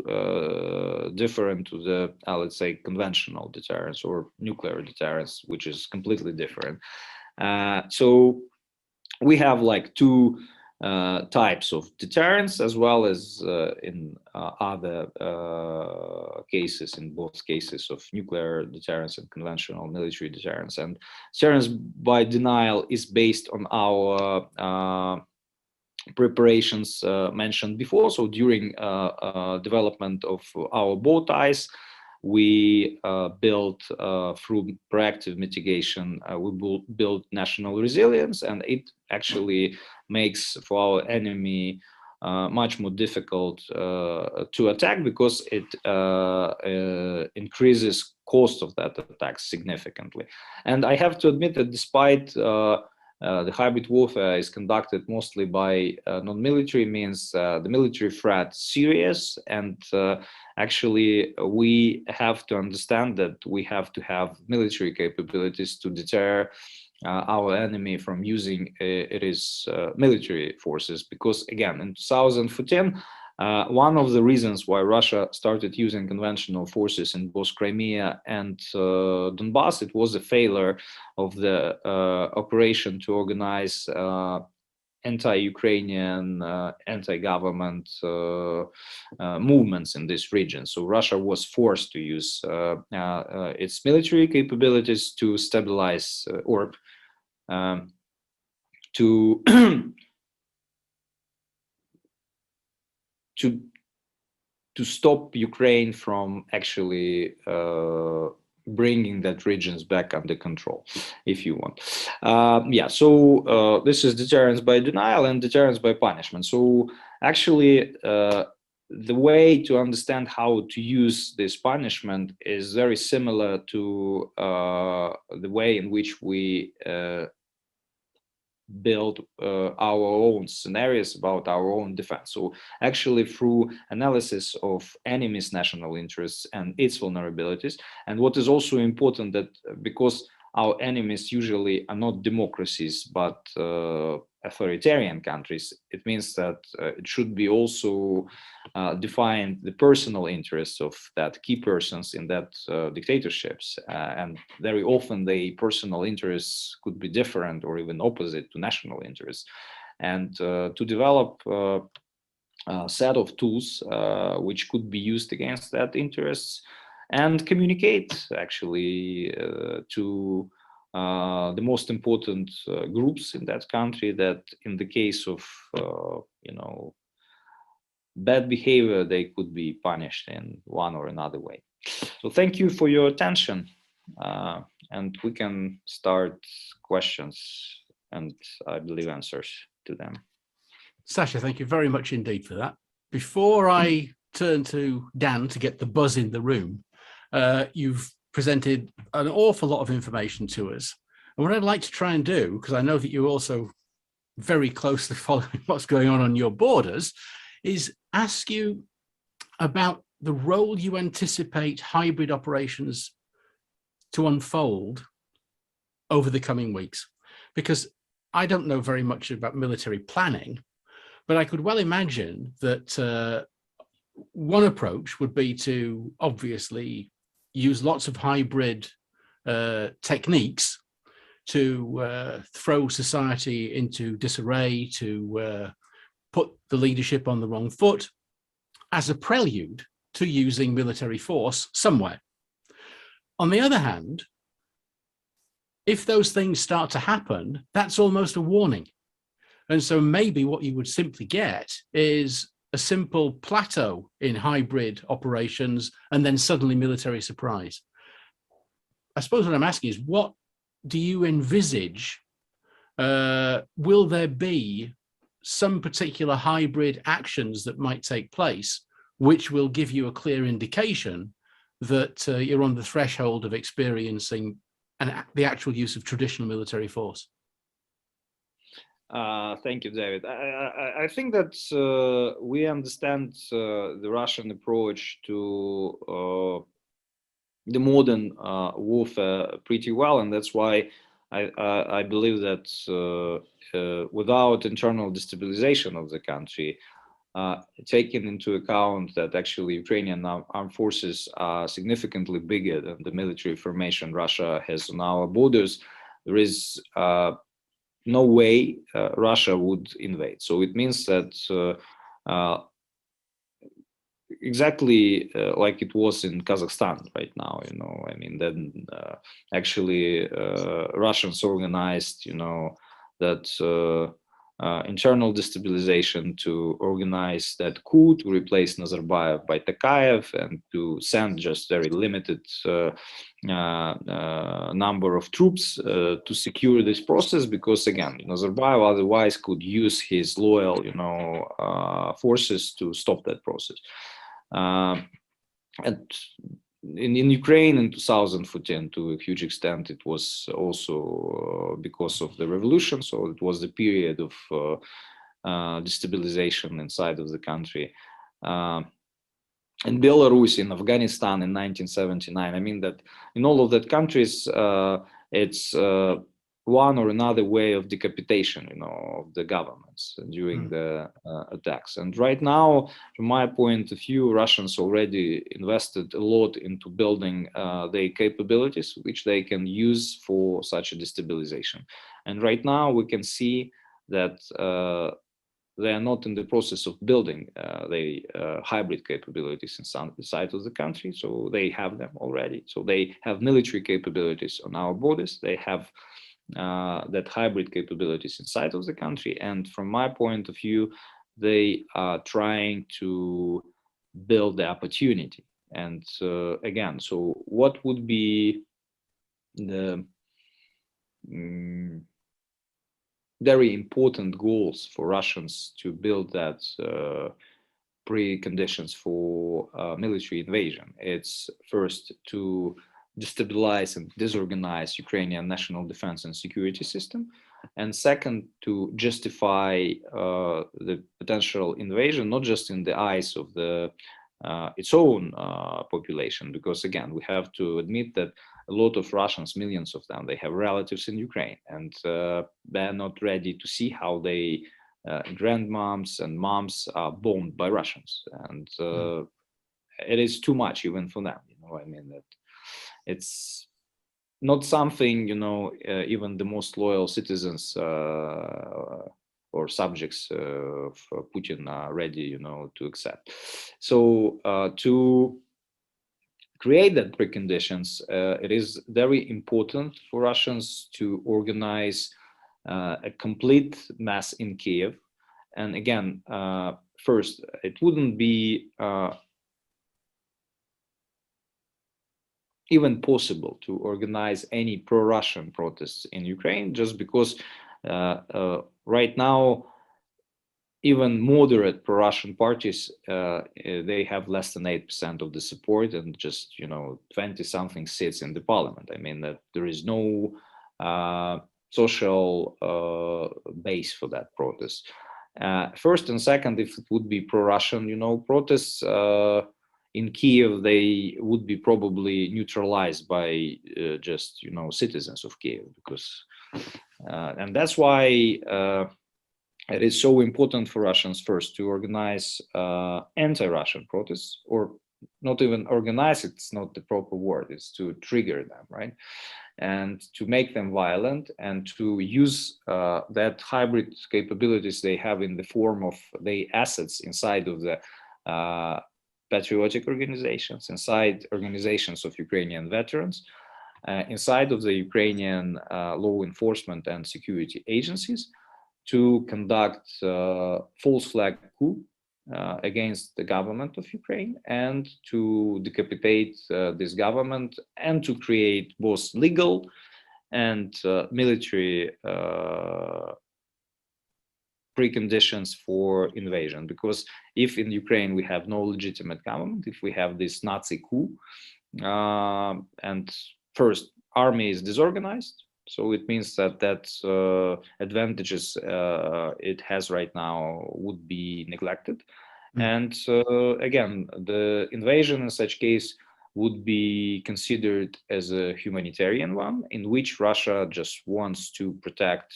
different to the, let's say, conventional deterrence or nuclear deterrence, which is completely different. So we have like two types of deterrence, as well as in other cases, in both cases of nuclear deterrence and conventional military deterrence. And deterrence by denial is based on our preparations mentioned before. So during development of our bow ties, we built through proactive mitigation, we build national resilience, and it actually makes for our enemy much more difficult to attack, because it increases cost of that attack significantly. And I have to admit that despite the hybrid warfare is conducted mostly by non-military means, the military threat is serious, and actually we have to understand that we have to have military capabilities to deter our enemy from using its military forces. Because again, in 2014, one of the reasons why Russia started using conventional forces in both Crimea and Donbass, it was a failure of the operation to organize anti-Ukrainian, anti-government movements in this region. So Russia was forced to use its military capabilities to stabilize or to to stop Ukraine from actually bringing that regions back under control, if you want. Yeah, so this is deterrence by denial and deterrence by punishment. So actually, the way to understand how to use this punishment is very similar to the way in which we build our own scenarios about our own defense. So actually through analysis of enemy's national interests and its vulnerabilities. And what is also important, that because our enemies usually are not democracies but authoritarian countries, it means that it should be also defined the personal interests of that key persons in that dictatorships, and very often the personal interests could be different or even opposite to national interests. And to develop a set of tools which could be used against that interests, and communicate actually to the most important groups in that country, that in the case of bad behavior, they could be punished in one or another way. So thank you for your attention, and we can start questions and I believe answers to them. Sasha, thank you very much indeed for that. Before I turn to Dan to get the buzz in the room, you've presented an awful lot of information to us. And what I'd like to try and do, because I know that you're also very closely following what's going on your borders, is ask you about the role you anticipate hybrid operations to unfold over the coming weeks. Because I don't know very much about military planning, but I could well imagine that one approach would be to obviously use lots of hybrid techniques to throw society into disarray, to put the leadership on the wrong foot, as a prelude to using military force somewhere. On the other hand, if those things start to happen, that's almost a warning. And so maybe what you would simply get is a simple plateau in hybrid operations and then suddenly military surprise. I suppose what I'm asking is, what do you envisage? Will there be some particular hybrid actions that might take place, which will give you a clear indication that you're on the threshold of experiencing the actual use of traditional military force? Thank you, David. I think that we understand the Russian approach to the modern warfare pretty well, and that's why I believe that without internal destabilization of the country, taking into account that actually Ukrainian armed forces are significantly bigger than the military formation Russia has on our borders, there is no way Russia would invade. So it means that exactly like it was in Kazakhstan right now, you know, I mean, then actually Russians organized, you know, that internal destabilization to organize that coup to replace Nazarbayev by Tokayev and to send just very limited number of troops to secure this process, because again, Nazarbayev otherwise could use his loyal, you know, forces to stop that process. And in Ukraine in 2014, to a huge extent, it was also because of the revolution. So it was the period of destabilization inside of the country. In Belarus, in Afghanistan in 1979, I mean that in all of that countries, it's one or another way of decapitation, you know, of the governments during the attacks. And right now, from my point of view, Russians already invested a lot into building their capabilities, which they can use for such a destabilization. And right now, we can see that they are not in the process of building the hybrid capabilities inside of the country. So they have them already. So they have military capabilities on our borders. They have that hybrid capabilities inside of the country. And from my point of view, they are trying to build the opportunity. And again, so what would be the very important goals for Russians to build that preconditions for military invasion? It's first to destabilize and disorganize Ukrainian national defense and security system, and second, to justify the potential invasion, not just in the eyes of the its own population, because again, we have to admit that a lot of Russians, millions of them, they have relatives in Ukraine, and they're not ready to see how they grandmoms and moms are bombed by Russians, and it is too much even for them. You know, I mean that it's not something, you know, even the most loyal citizens or subjects of Putin are ready, you know, to accept. So to create that preconditions, it is very important for Russians to organize a complete mass in Kiev. And again, first, it wouldn't be even possible to organize any pro-Russian protests in Ukraine, just because right now, even moderate pro-Russian parties, they have less than 8% of the support and just, you know, 20-something seats in the parliament. I mean that there is no social base for that protest. First and second, if it would be pro-Russian, you know, protests in Kiev, they would be probably neutralized by just, you know, citizens of Kiev, because and that's why it is so important for Russians first to organize anti-Russian protests, or not even organize, it's not the proper word, it's to trigger them, right? and to make them violent, and to use that hybrid capabilities they have in the form of the assets inside of the patriotic organizations, inside organizations of Ukrainian veterans, inside of the Ukrainian law enforcement and security agencies, to conduct false flag coup against the government of Ukraine, and to decapitate this government, and to create both legal and military preconditions for invasion. Because if in Ukraine we have no legitimate government, if we have this Nazi coup, and first, army is disorganized, so it means that advantages it has right now would be neglected. And again, the invasion in such case would be considered as a humanitarian one, in which Russia just wants to protect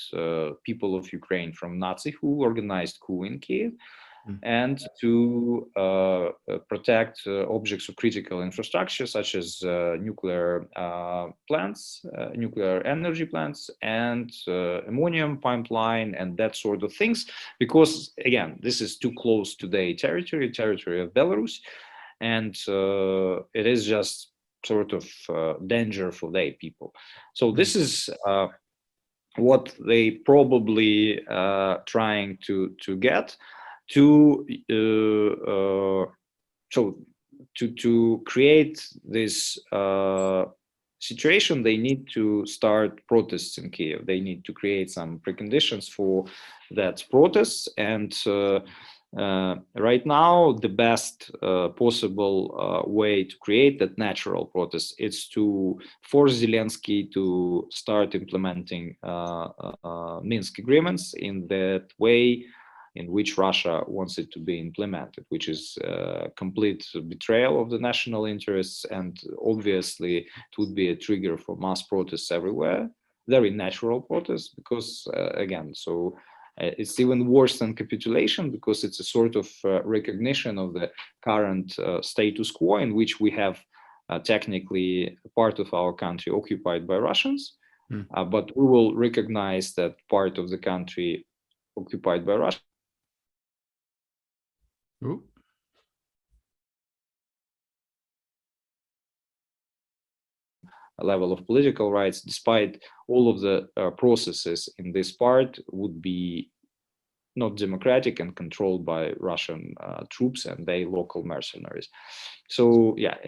people of Ukraine from Nazi coup, organized coup in Kiev, and to protect objects of critical infrastructure, such as nuclear plants, nuclear energy plants, and ammonium pipeline, and that sort of things. Because again, this is too close to the territory of Belarus, and it is just sort of danger for their people. So this is what they probably trying to get. To create this situation, they need to start protests in Kiev. They need to create some preconditions for that protests, and right now the best possible way to create that natural protest is to force Zelensky to start implementing Minsk agreements in that way in which Russia wants it to be implemented, which is complete betrayal of the national interests, and obviously it would be a trigger for mass protests everywhere, very natural protests, because again, so it's even worse than capitulation, because it's a sort of recognition of the current status quo, in which we have technically part of our country occupied by Russians, but we will recognize that part of the country occupied by Russia. A level of political rights, despite all of the processes in this part, would be not democratic and controlled by Russian troops and their local mercenaries. So yeah,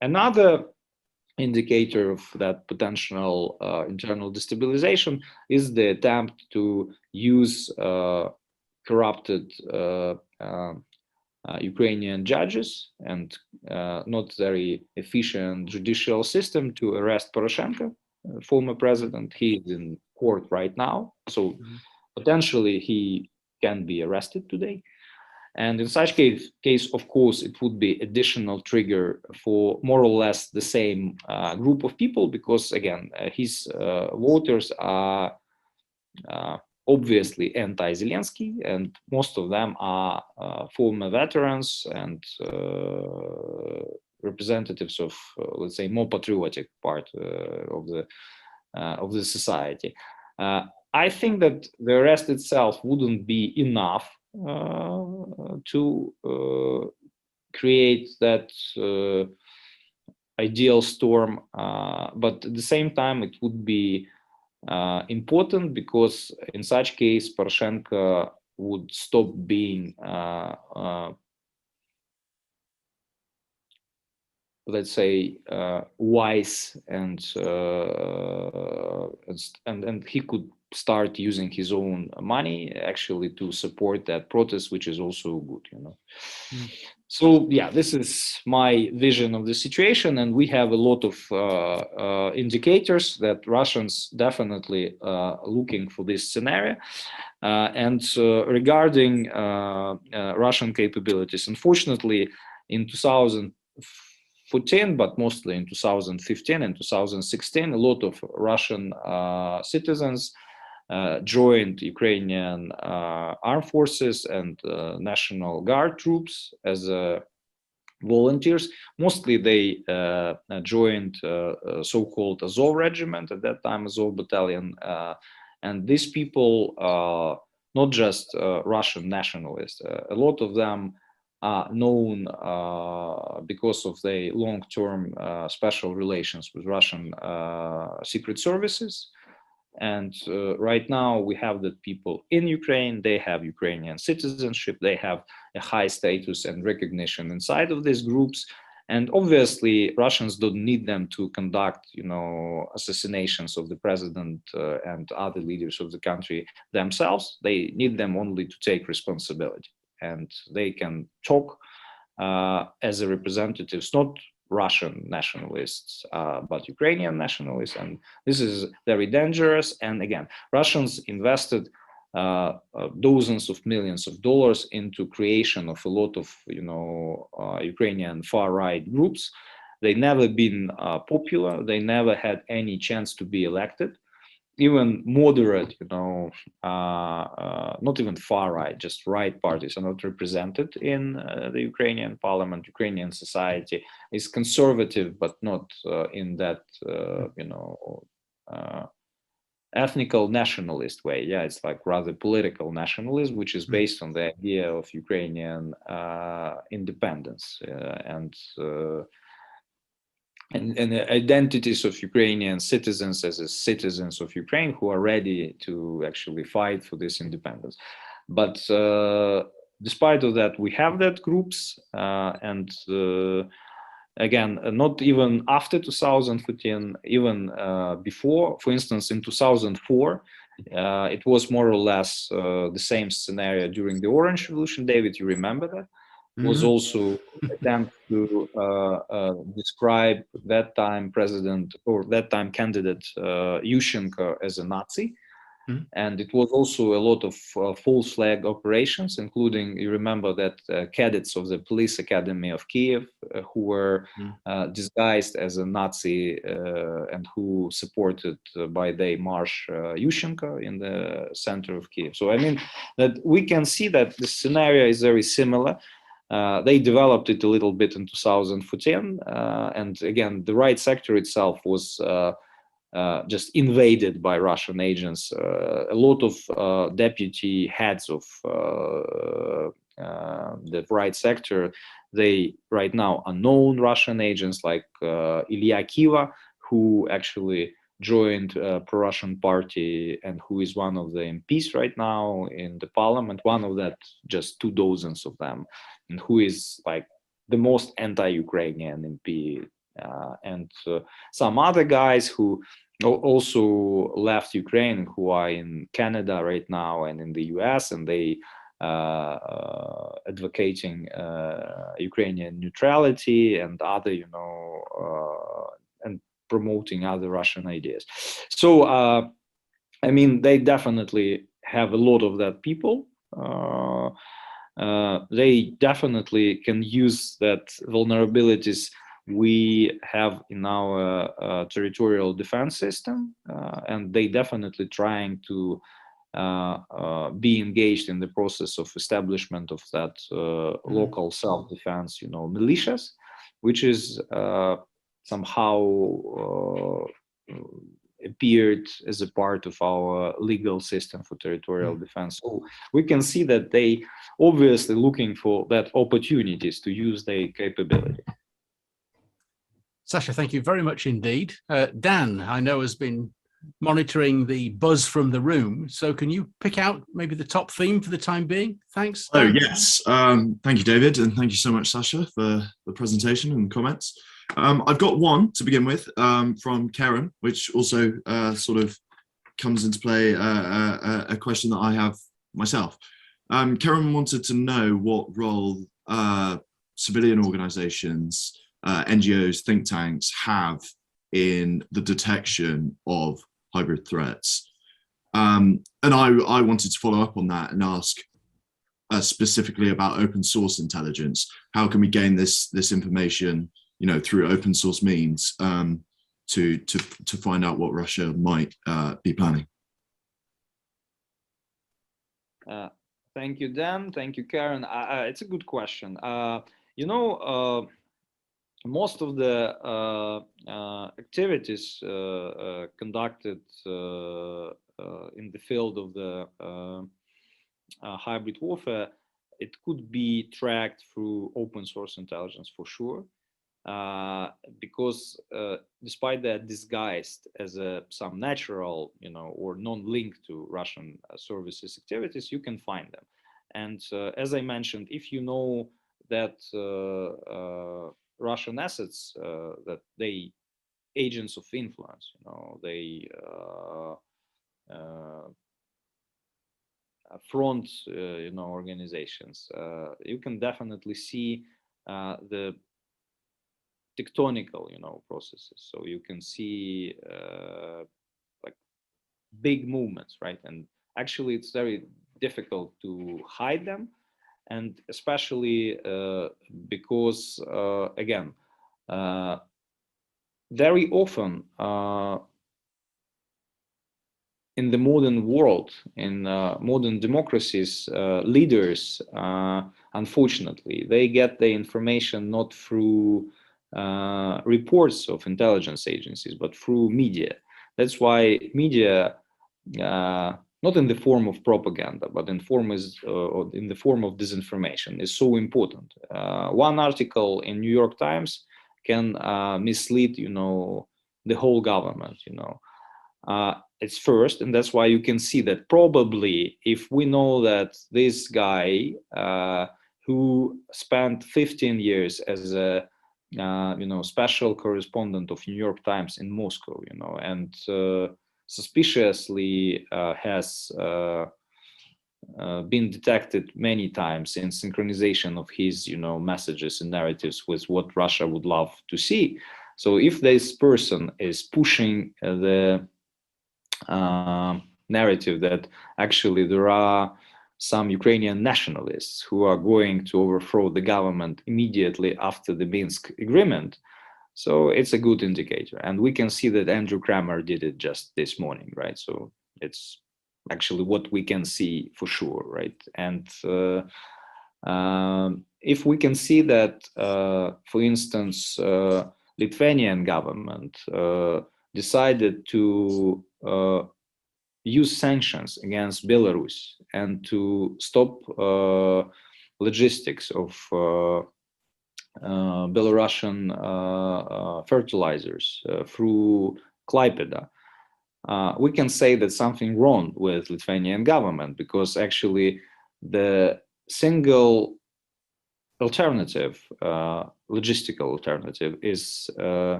another indicator of that potential internal destabilization is the attempt to use corrupted Ukrainian judges and not very efficient judicial system to arrest Poroshenko, former president. He is in court right now, so potentially he can be arrested today. And in such case, of course, it would be additional trigger for more or less the same group of people, because again, his voters are obviously anti-Zelensky, and most of them are former veterans and representatives of, let's say, more patriotic part of the society. I think that the arrest itself wouldn't be enough to create that ideal storm, but at the same time it would be important, because in such case Poroshenko would stop being let's say wise, and he could start using his own money actually to support that protest, which is also good, you know. So yeah, this is my vision of the situation, and we have a lot of indicators that Russians definitely looking for this scenario. And regarding Russian capabilities, unfortunately, in 2014, but mostly in 2015 and 2016, a lot of Russian citizens joined Ukrainian armed forces and National Guard troops as a volunteers. Mostly they joined so-called Azov regiment, at that time Azov battalion, and these people are not just Russian nationalists. A lot of them are known because of their long-term special relations with Russian secret services. And right now we have the people in Ukraine, they have Ukrainian citizenship, they have a high status and recognition inside of these groups. And obviously Russians don't need them to conduct, assassinations of the president and other leaders of the country themselves. They need them only to take responsibility. And they can talk as a representatives, not Russian nationalists, but Ukrainian nationalists, and this is very dangerous. And again, Russians invested dozens of millions of dollars into creation of a lot of Ukrainian far-right groups. They never been popular. They never had any chance to be elected. Even moderate, not even far right, just right parties are not represented in the Ukrainian parliament. Ukrainian society is conservative, but not in that, ethnical nationalist way. Yeah, it's like rather political nationalism, which is based on the idea of Ukrainian independence and the identities of Ukrainian citizens as citizens of Ukraine who are ready to actually fight for this independence. But despite of that, we have that groups, and again, not even after 2014, even before. For instance, in 2004, it was more or less the same scenario during the Orange Revolution. David, you remember that? Was also attempt to describe that time president or that time candidate Yushchenko as a Nazi. And it was also a lot of false flag operations, including, you remember that cadets of the police academy of Kiev who were disguised as a Nazi and who supported by their march Yushchenko in the center of Kiev. So I mean that we can see that the scenario is very similar. They developed it a little bit in 2014, and again, the right sector itself was just invaded by Russian agents. A lot of deputy heads of the right sector, they right now are known Russian agents like Ilya Kiva, who actually joined pro-Russian party and who is one of the MPs right now in the parliament, one of that just 2 dozens of them, and who is like the most anti-Ukrainian MP, and some other guys who also left Ukraine, who are in Canada right now and in the US, and they advocating Ukrainian neutrality and other, and promoting other Russian ideas. So, I mean, they definitely have a lot of that people. They definitely can use that vulnerabilities we have in our territorial defense system, and they definitely trying to be engaged in the process of establishment of that local self-defense, militias, which is somehow appeared as a part of our legal system for territorial defense. So we can see that they obviously looking for that opportunities to use their capability. Sasha, thank you very much indeed. Dan, I know, has been monitoring the buzz from the room. So can you pick out maybe the top theme for the time being? Thanks. Oh, yes. Thank you, David. And thank you so much, Sasha, for the presentation and comments. I've got one to begin with from Karen, which also sort of comes into play a question that I have myself. Karen wanted to know what role civilian organizations, NGOs, think tanks have in the detection of hybrid threats. And I wanted to follow up on that and ask specifically about open source intelligence. How can we gain this information, through open source means to find out what Russia might be planning? Thank you, Dan. Thank you, Karen. It's a good question. You know, most of the activities conducted in the field of the hybrid warfare, it could be tracked through open source intelligence for sure, because despite that disguised as some natural, you know, or non-linked to Russian services activities, you can find them. And as I mentioned, if you know that Russian assets, that they agents of influence, you know, they front, you know, organizations, you can definitely see the tectonical, you know, processes. So you can see like big movements, right? And actually, it's very difficult to hide them, and especially because again, very often in the modern world, in modern democracies, leaders, unfortunately, they get the information not through reports of intelligence agencies, but through media. That's why media, not in the form of propaganda, but in the form of disinformation, is so important. One article in New York Times can mislead, you know, the whole government, you know. It's first, and that's why you can see that probably if we know that this guy who spent 15 years as a you know, special correspondent of New York Times in Moscow, you know, and suspiciously has been detected many times in synchronization of his, you know, messages and narratives with what Russia would love to see. So if this person is pushing the narrative that actually there are some Ukrainian nationalists who are going to overthrow the government immediately after the Minsk agreement, so it's a good indicator. And we can see that Andrew Kramer did it just this morning, right? So it's actually what we can see for sure, right? And if we can see that, for instance, Lithuanian government decided to use sanctions against Belarus and to stop logistics of Belarusian fertilizers through Klaipeda, we can say that something wrong with Lithuanian government, because actually the single alternative, logistical alternative, is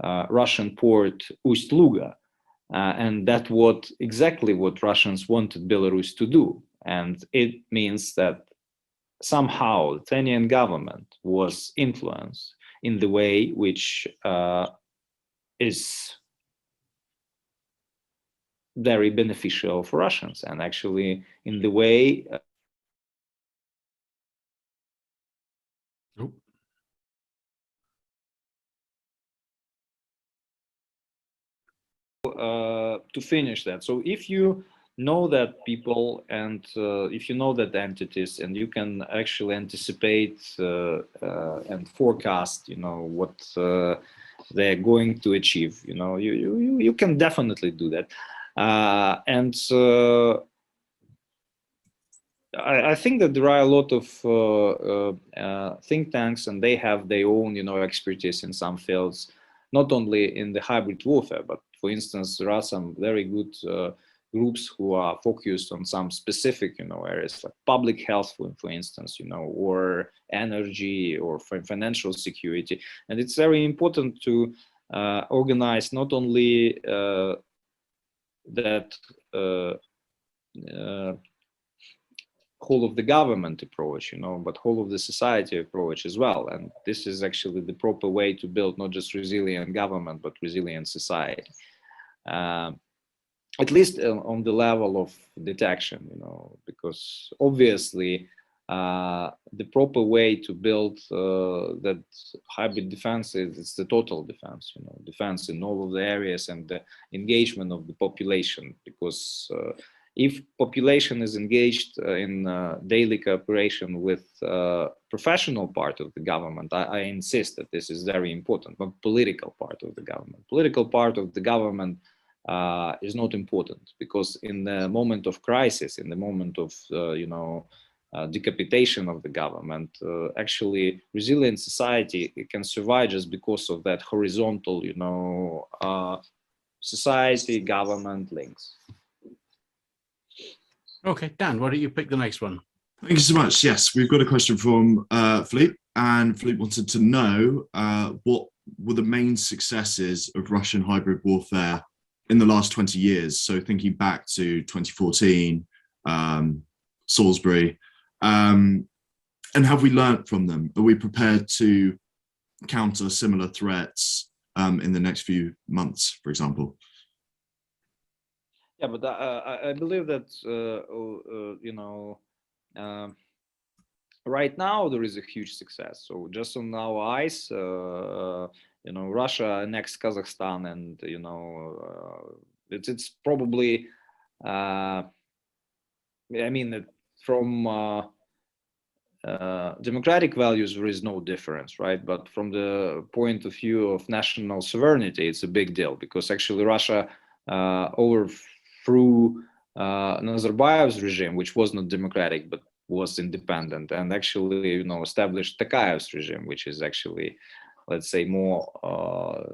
Russian port Ust-Luga. And that's exactly what Russians wanted Belarus to do. And it means that somehow the Lithuanian government was influenced in the way which is very beneficial for Russians, and actually in the way to finish that. So if you know that people, and if you know that entities, and you can actually anticipate and forecast, you know, what they're going to achieve, you know, you can definitely do that. And I think that there are a lot of think tanks, and they have their own, you know, expertise in some fields, not only in the hybrid warfare, but for instance, there are some very good groups who are focused on some specific, you know, areas like public health, for instance, you know, or energy, or financial security. And it's very important to organize not only that whole of the government approach, you know, but whole of the society approach as well. And this is actually the proper way to build not just resilient government, but resilient society. At least on the level of detection, you know, because obviously the proper way to build that hybrid defense is it's the total defense, you know, defense in all of the areas, and the engagement of the population, because if population is engaged in daily cooperation with professional part of the government, I insist that this is very important, but political part of the government. Political part of the government is not important, because in the moment of crisis, in the moment of, decapitation of the government, actually resilient society can survive just because of that horizontal, society government links. Okay, Dan, why don't you pick the next one? Thank you so much. Yes, we've got a question from Philippe, and Philippe wanted to know what were the main successes of Russian hybrid warfare in the last 20 years. So thinking back to 2014, Salisbury, and have we learnt from them? Are we prepared to counter similar threats in the next few months, for example? Yeah, but I believe that right now there is a huge success. So just on our eyes, Russia annexed Kazakhstan, and it's probably I mean that from democratic values there is no difference, right? But from the point of view of national sovereignty, it's a big deal, because actually Russia overthrew Nazarbayev's regime, which was not democratic but was independent, and actually established Takayev's regime, which is actually, let's say, more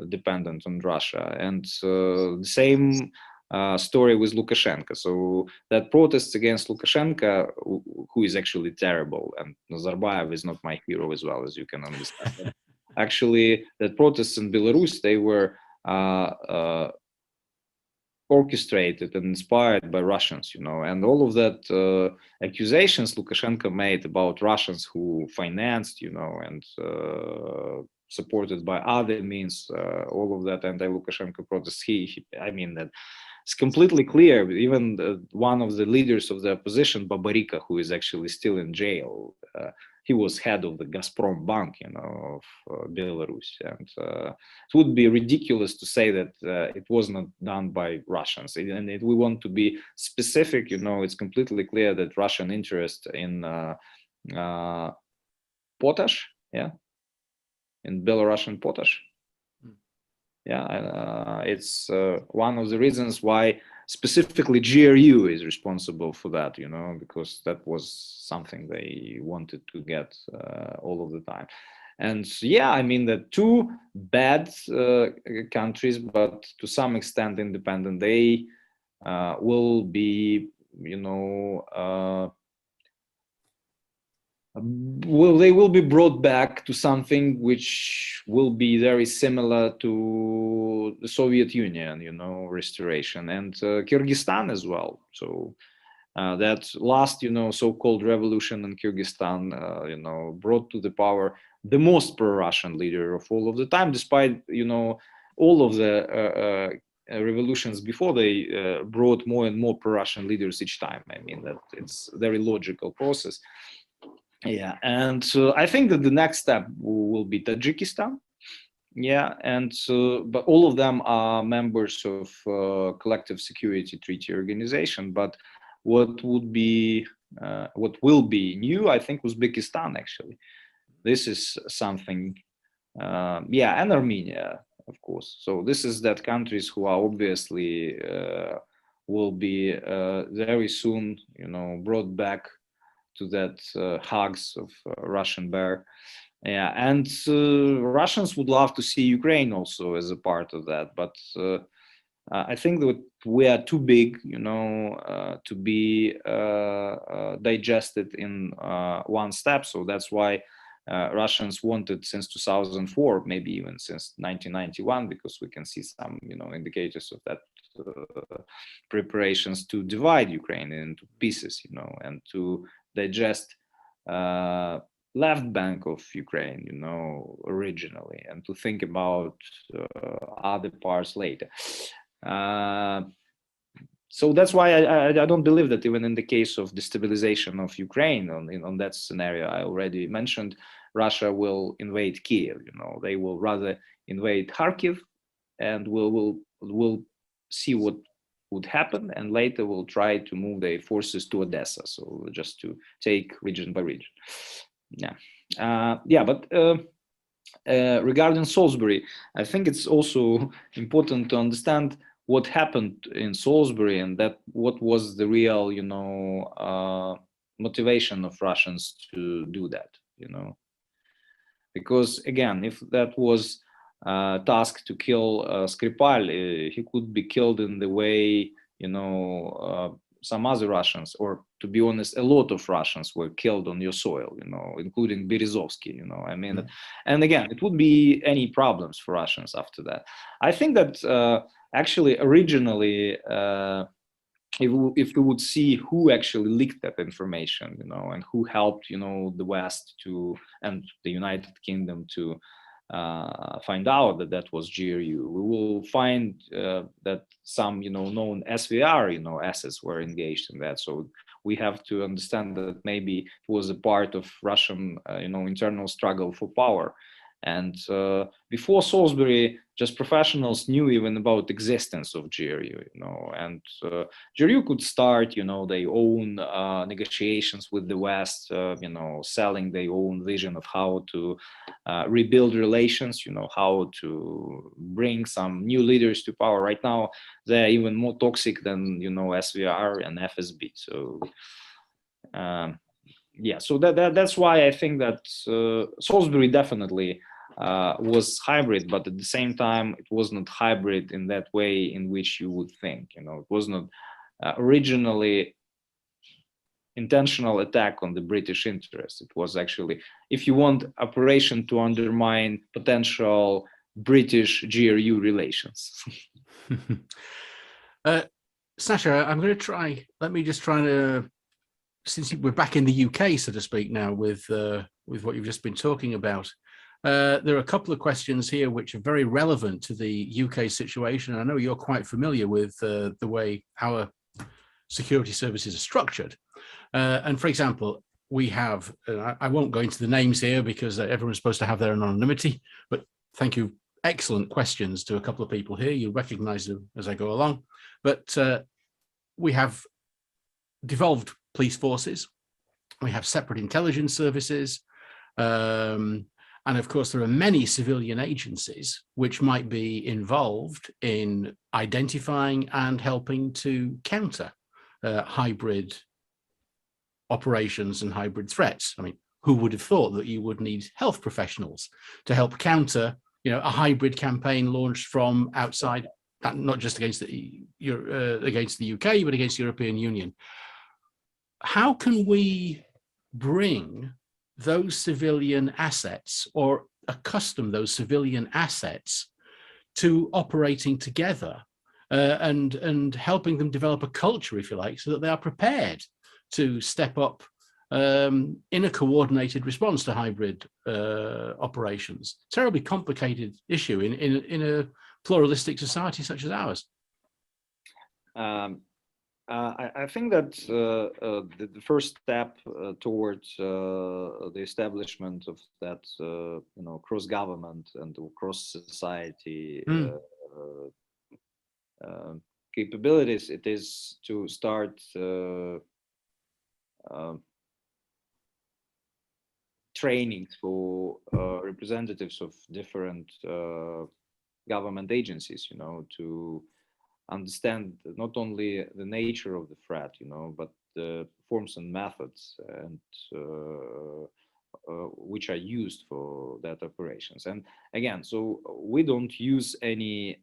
dependent on Russia. And the same story with Lukashenko. So that protests against Lukashenko, who is actually terrible, and Nazarbayev is not my hero as well, as you can understand. Actually, that protests in Belarus, they were orchestrated and inspired by Russians, and all of that accusations Lukashenko made about Russians who financed, and supported by other means, all of that anti-Lukashenko protests. I mean that it's completely clear. Even one of the leaders of the opposition, Babarika, who is actually still in jail, he was head of the Gazprom Bank, of Belarus. And it would be ridiculous to say that it was not done by Russians. And if we want to be specific, it's completely clear that Russian interest in potash, in Belarusian potash. It's one of the reasons why specifically GRU is responsible for that, because that was something they wanted to get all of the time. And I mean that two bad countries, but to some extent independent, they will be, they will be brought back to something which will be very similar to the Soviet Union, restoration, and Kyrgyzstan as well. So that last, so-called revolution in Kyrgyzstan, brought to the power the most pro-Russian leader of all of the time, despite, all of the revolutions before. They brought more and more pro-Russian leaders each time. I mean that it's a very logical process. And I think that the next step will be Tajikistan. And but all of them are members of Collective Security Treaty Organization. But what will be new, I think, Uzbekistan actually. This is something, and Armenia, of course. So this is that countries who are obviously will be very soon, brought back to that hugs of Russian bear. And Russians would love to see Ukraine also as a part of that, but I think that we are too big, to be digested in one step. So that's why Russians wanted since 2004, maybe even since 1991, because we can see some, indicators of that preparations to divide Ukraine into pieces, and to digest left bank of Ukraine, originally, and to think about other parts later. So that's why I don't believe that even in the case of destabilization of Ukraine, on that scenario I already mentioned, Russia will invade Kiev. They will rather invade Kharkiv, and we'll see what would happen, and later will try to move their forces to Odessa, so just to take region by region. But regarding Salisbury, I think it's also important to understand what happened in Salisbury, and that what was the real, motivation of Russians to do that, because again, if that was task to kill Skripal, he could be killed in the way, some other Russians, or to be honest, a lot of Russians were killed on your soil, including Berezovsky, and again, it would be any problems for Russians after that. I think that actually originally, if we would see who actually leaked that information, and who helped, the West and the United Kingdom to find out that that was GRU, we will find that some, known SVR, assets were engaged in that. So we have to understand that maybe it was a part of Russian, internal struggle for power. And before Salisbury, just professionals knew even about existence of GRU, and GRU could start, their own negotiations with the West, selling their own vision of how to rebuild relations, how to bring some new leaders to power. Right now, they're even more toxic than, SVR and FSB. So, so that's why I think that Salisbury definitely was hybrid, but at the same time, it was not hybrid in that way in which you would think. It was not originally intentional attack on the British interests. It was actually, if you want, operation to undermine potential British GRU relations. Sasha, I'm going to try. Let me just try to, since we're back in the UK, so to speak, now with what you've just been talking about. There are a couple of questions here which are very relevant to the UK situation. I know you're quite familiar with the way our security services are structured. And for example, we have, I won't go into the names here because everyone's supposed to have their anonymity, but thank you. Excellent questions to a couple of people here. You'll recognize them as I go along. But we have devolved police forces. We have separate intelligence services. And of course, there are many civilian agencies which might be involved in identifying and helping to counter hybrid operations and hybrid threats. I mean, who would have thought that you would need health professionals to help counter, a hybrid campaign launched from outside, not just against the UK, but against the European Union. How can we bring those civilian assets, or accustom those civilian assets to operating together and helping them develop a culture, if you like, so that they are prepared to step up in a coordinated response to hybrid operations? Terribly complicated issue in a pluralistic society such as ours. I think that the first step towards the establishment of that, cross-government and cross-society capabilities, it is to start training for representatives of different government agencies, to understand not only the nature of the threat, but the forms and methods and which are used for that operations. And again, so we don't use any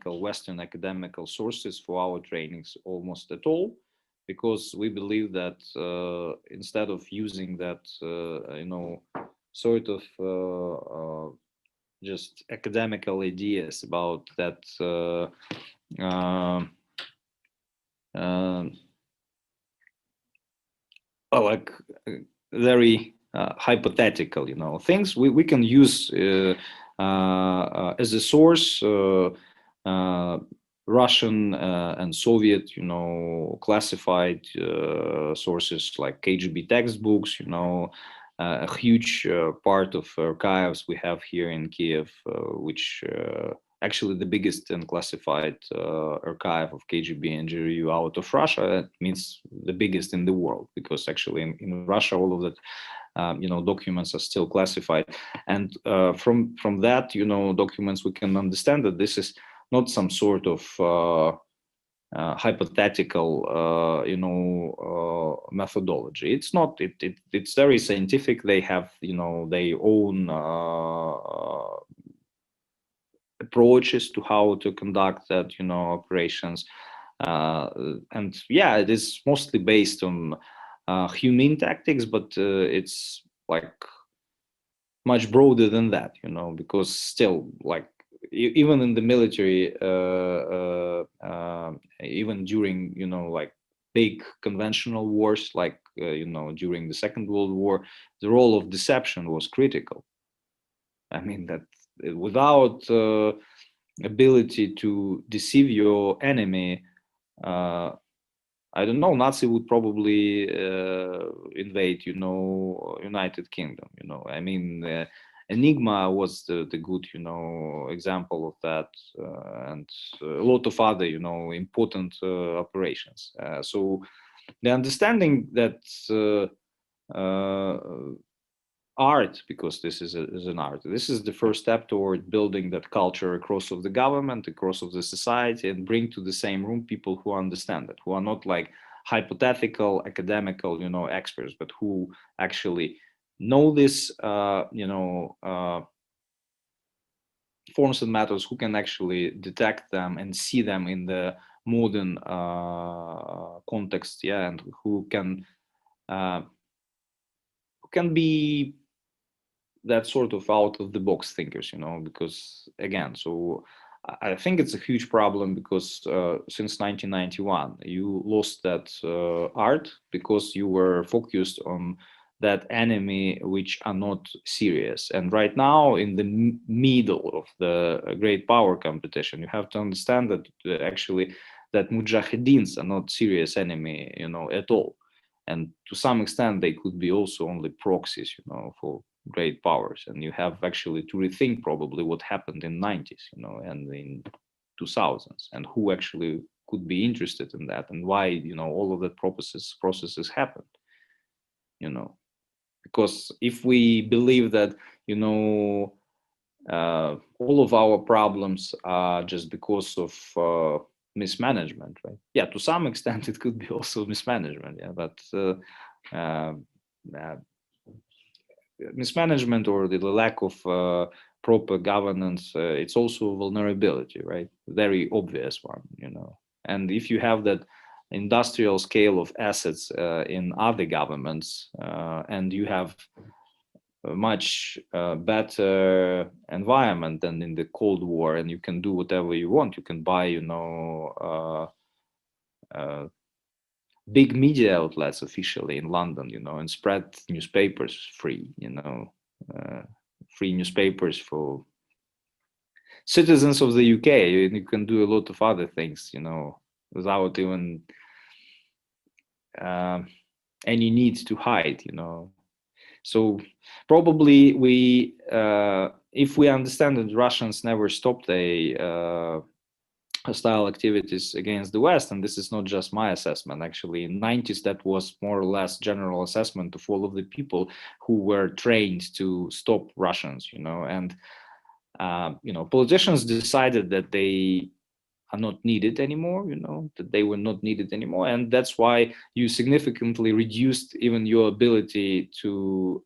Western academical sources for our trainings almost at all, because we believe that instead of using that, sort of just academical ideas about that, like very hypothetical, things we can use as a source Russian and Soviet, classified sources like KGB textbooks, a huge part of archives we have here in Kiev, which actually the biggest unclassified archive of KGB and GRU out of Russia. That means the biggest in the world, because actually in Russia all of that documents are still classified, and from that documents we can understand that this is not some sort of hypothetical methodology. It's not. It's very scientific. They have their own approaches to how to conduct that operations, and yeah, it is mostly based on humane tactics, but it's like much broader than that, because still, like, even in the military, even during like big conventional wars, like during the Second World War, the role of deception was critical. I mean, that without ability to deceive your enemy, I don't know, Nazi would probably invade, United Kingdom. I mean, Enigma was the good, example of that, and a lot of other, important operations. So the understanding that art, because this is an art, this is the first step toward building that culture across of the government, across of the society, and bring to the same room people who understand it, who are not like hypothetical academical experts, but who actually know this forms and methods, who can actually detect them and see them in the modern context, yeah, and who can be that sort of out of the box thinkers, because again, so I think it's a huge problem, because since 1991 you lost that art, because you were focused on that enemy which are not serious. And right now, in the middle of the great power competition, you have to understand that actually that mujahideens are not serious enemy, at all. And to some extent, they could be also only proxies, for great powers. And you have actually to rethink probably what happened in 90s, and in 2000s, and who actually could be interested in that, and why, all of that processes happened, because if we believe that, all of our problems are just because of mismanagement, right? Yeah, to some extent it could be also mismanagement, yeah, but mismanagement or the lack of proper governance, it's also a vulnerability, right? Very obvious one, and if you have that industrial scale of assets in other governments, and you have a much better environment than in the Cold War, and you can do whatever you want. You can buy, big media outlets officially in London, and spread newspapers free, free newspapers for citizens of the UK. You can do a lot of other things, without even any need to hide, So probably we, if we understand that Russians never stopped hostile activities against the West, and this is not just my assessment, actually in 90s that was more or less general assessment of all of the people who were trained to stop Russians, and politicians decided that they are not needed anymore, that they were not needed anymore. And that's why you significantly reduced even your ability to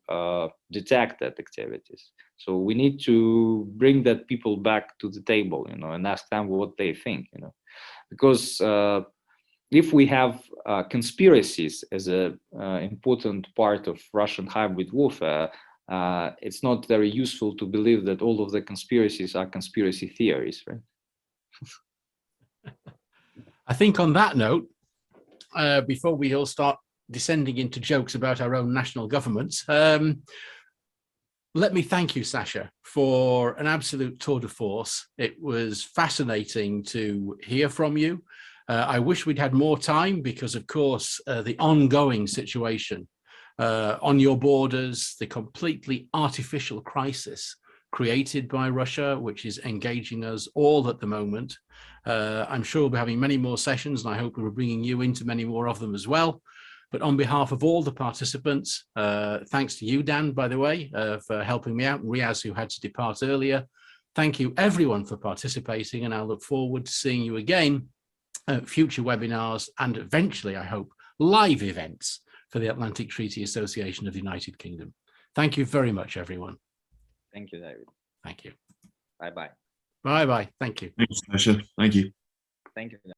detect that activities. So we need to bring that people back to the table, and ask them what they think, because if we have conspiracies as a important part of Russian hybrid warfare, it's not very useful to believe that all of the conspiracies are conspiracy theories, right? I think on that note, before we all start descending into jokes about our own national governments, let me thank you, Sasha, for an absolute tour de force. It was fascinating to hear from you. I wish we'd had more time because, of course, the ongoing situation on your borders, the completely artificial crisis created by Russia, which is engaging us all at the moment. I'm sure we'll be having many more sessions, and I hope we're bringing you into many more of them as well. But on behalf of all the participants, thanks to you, Dan, by the way, for helping me out, and Riaz, who had to depart earlier. Thank you, everyone, for participating, and I look forward to seeing you again at future webinars and eventually, I hope, live events for the Atlantic Treaty Association of the United Kingdom. Thank you very much, everyone. Thank you, David. Thank you. Bye-bye. Bye-bye. Thank you. Thanks, Sasha. Thank you. Thank you.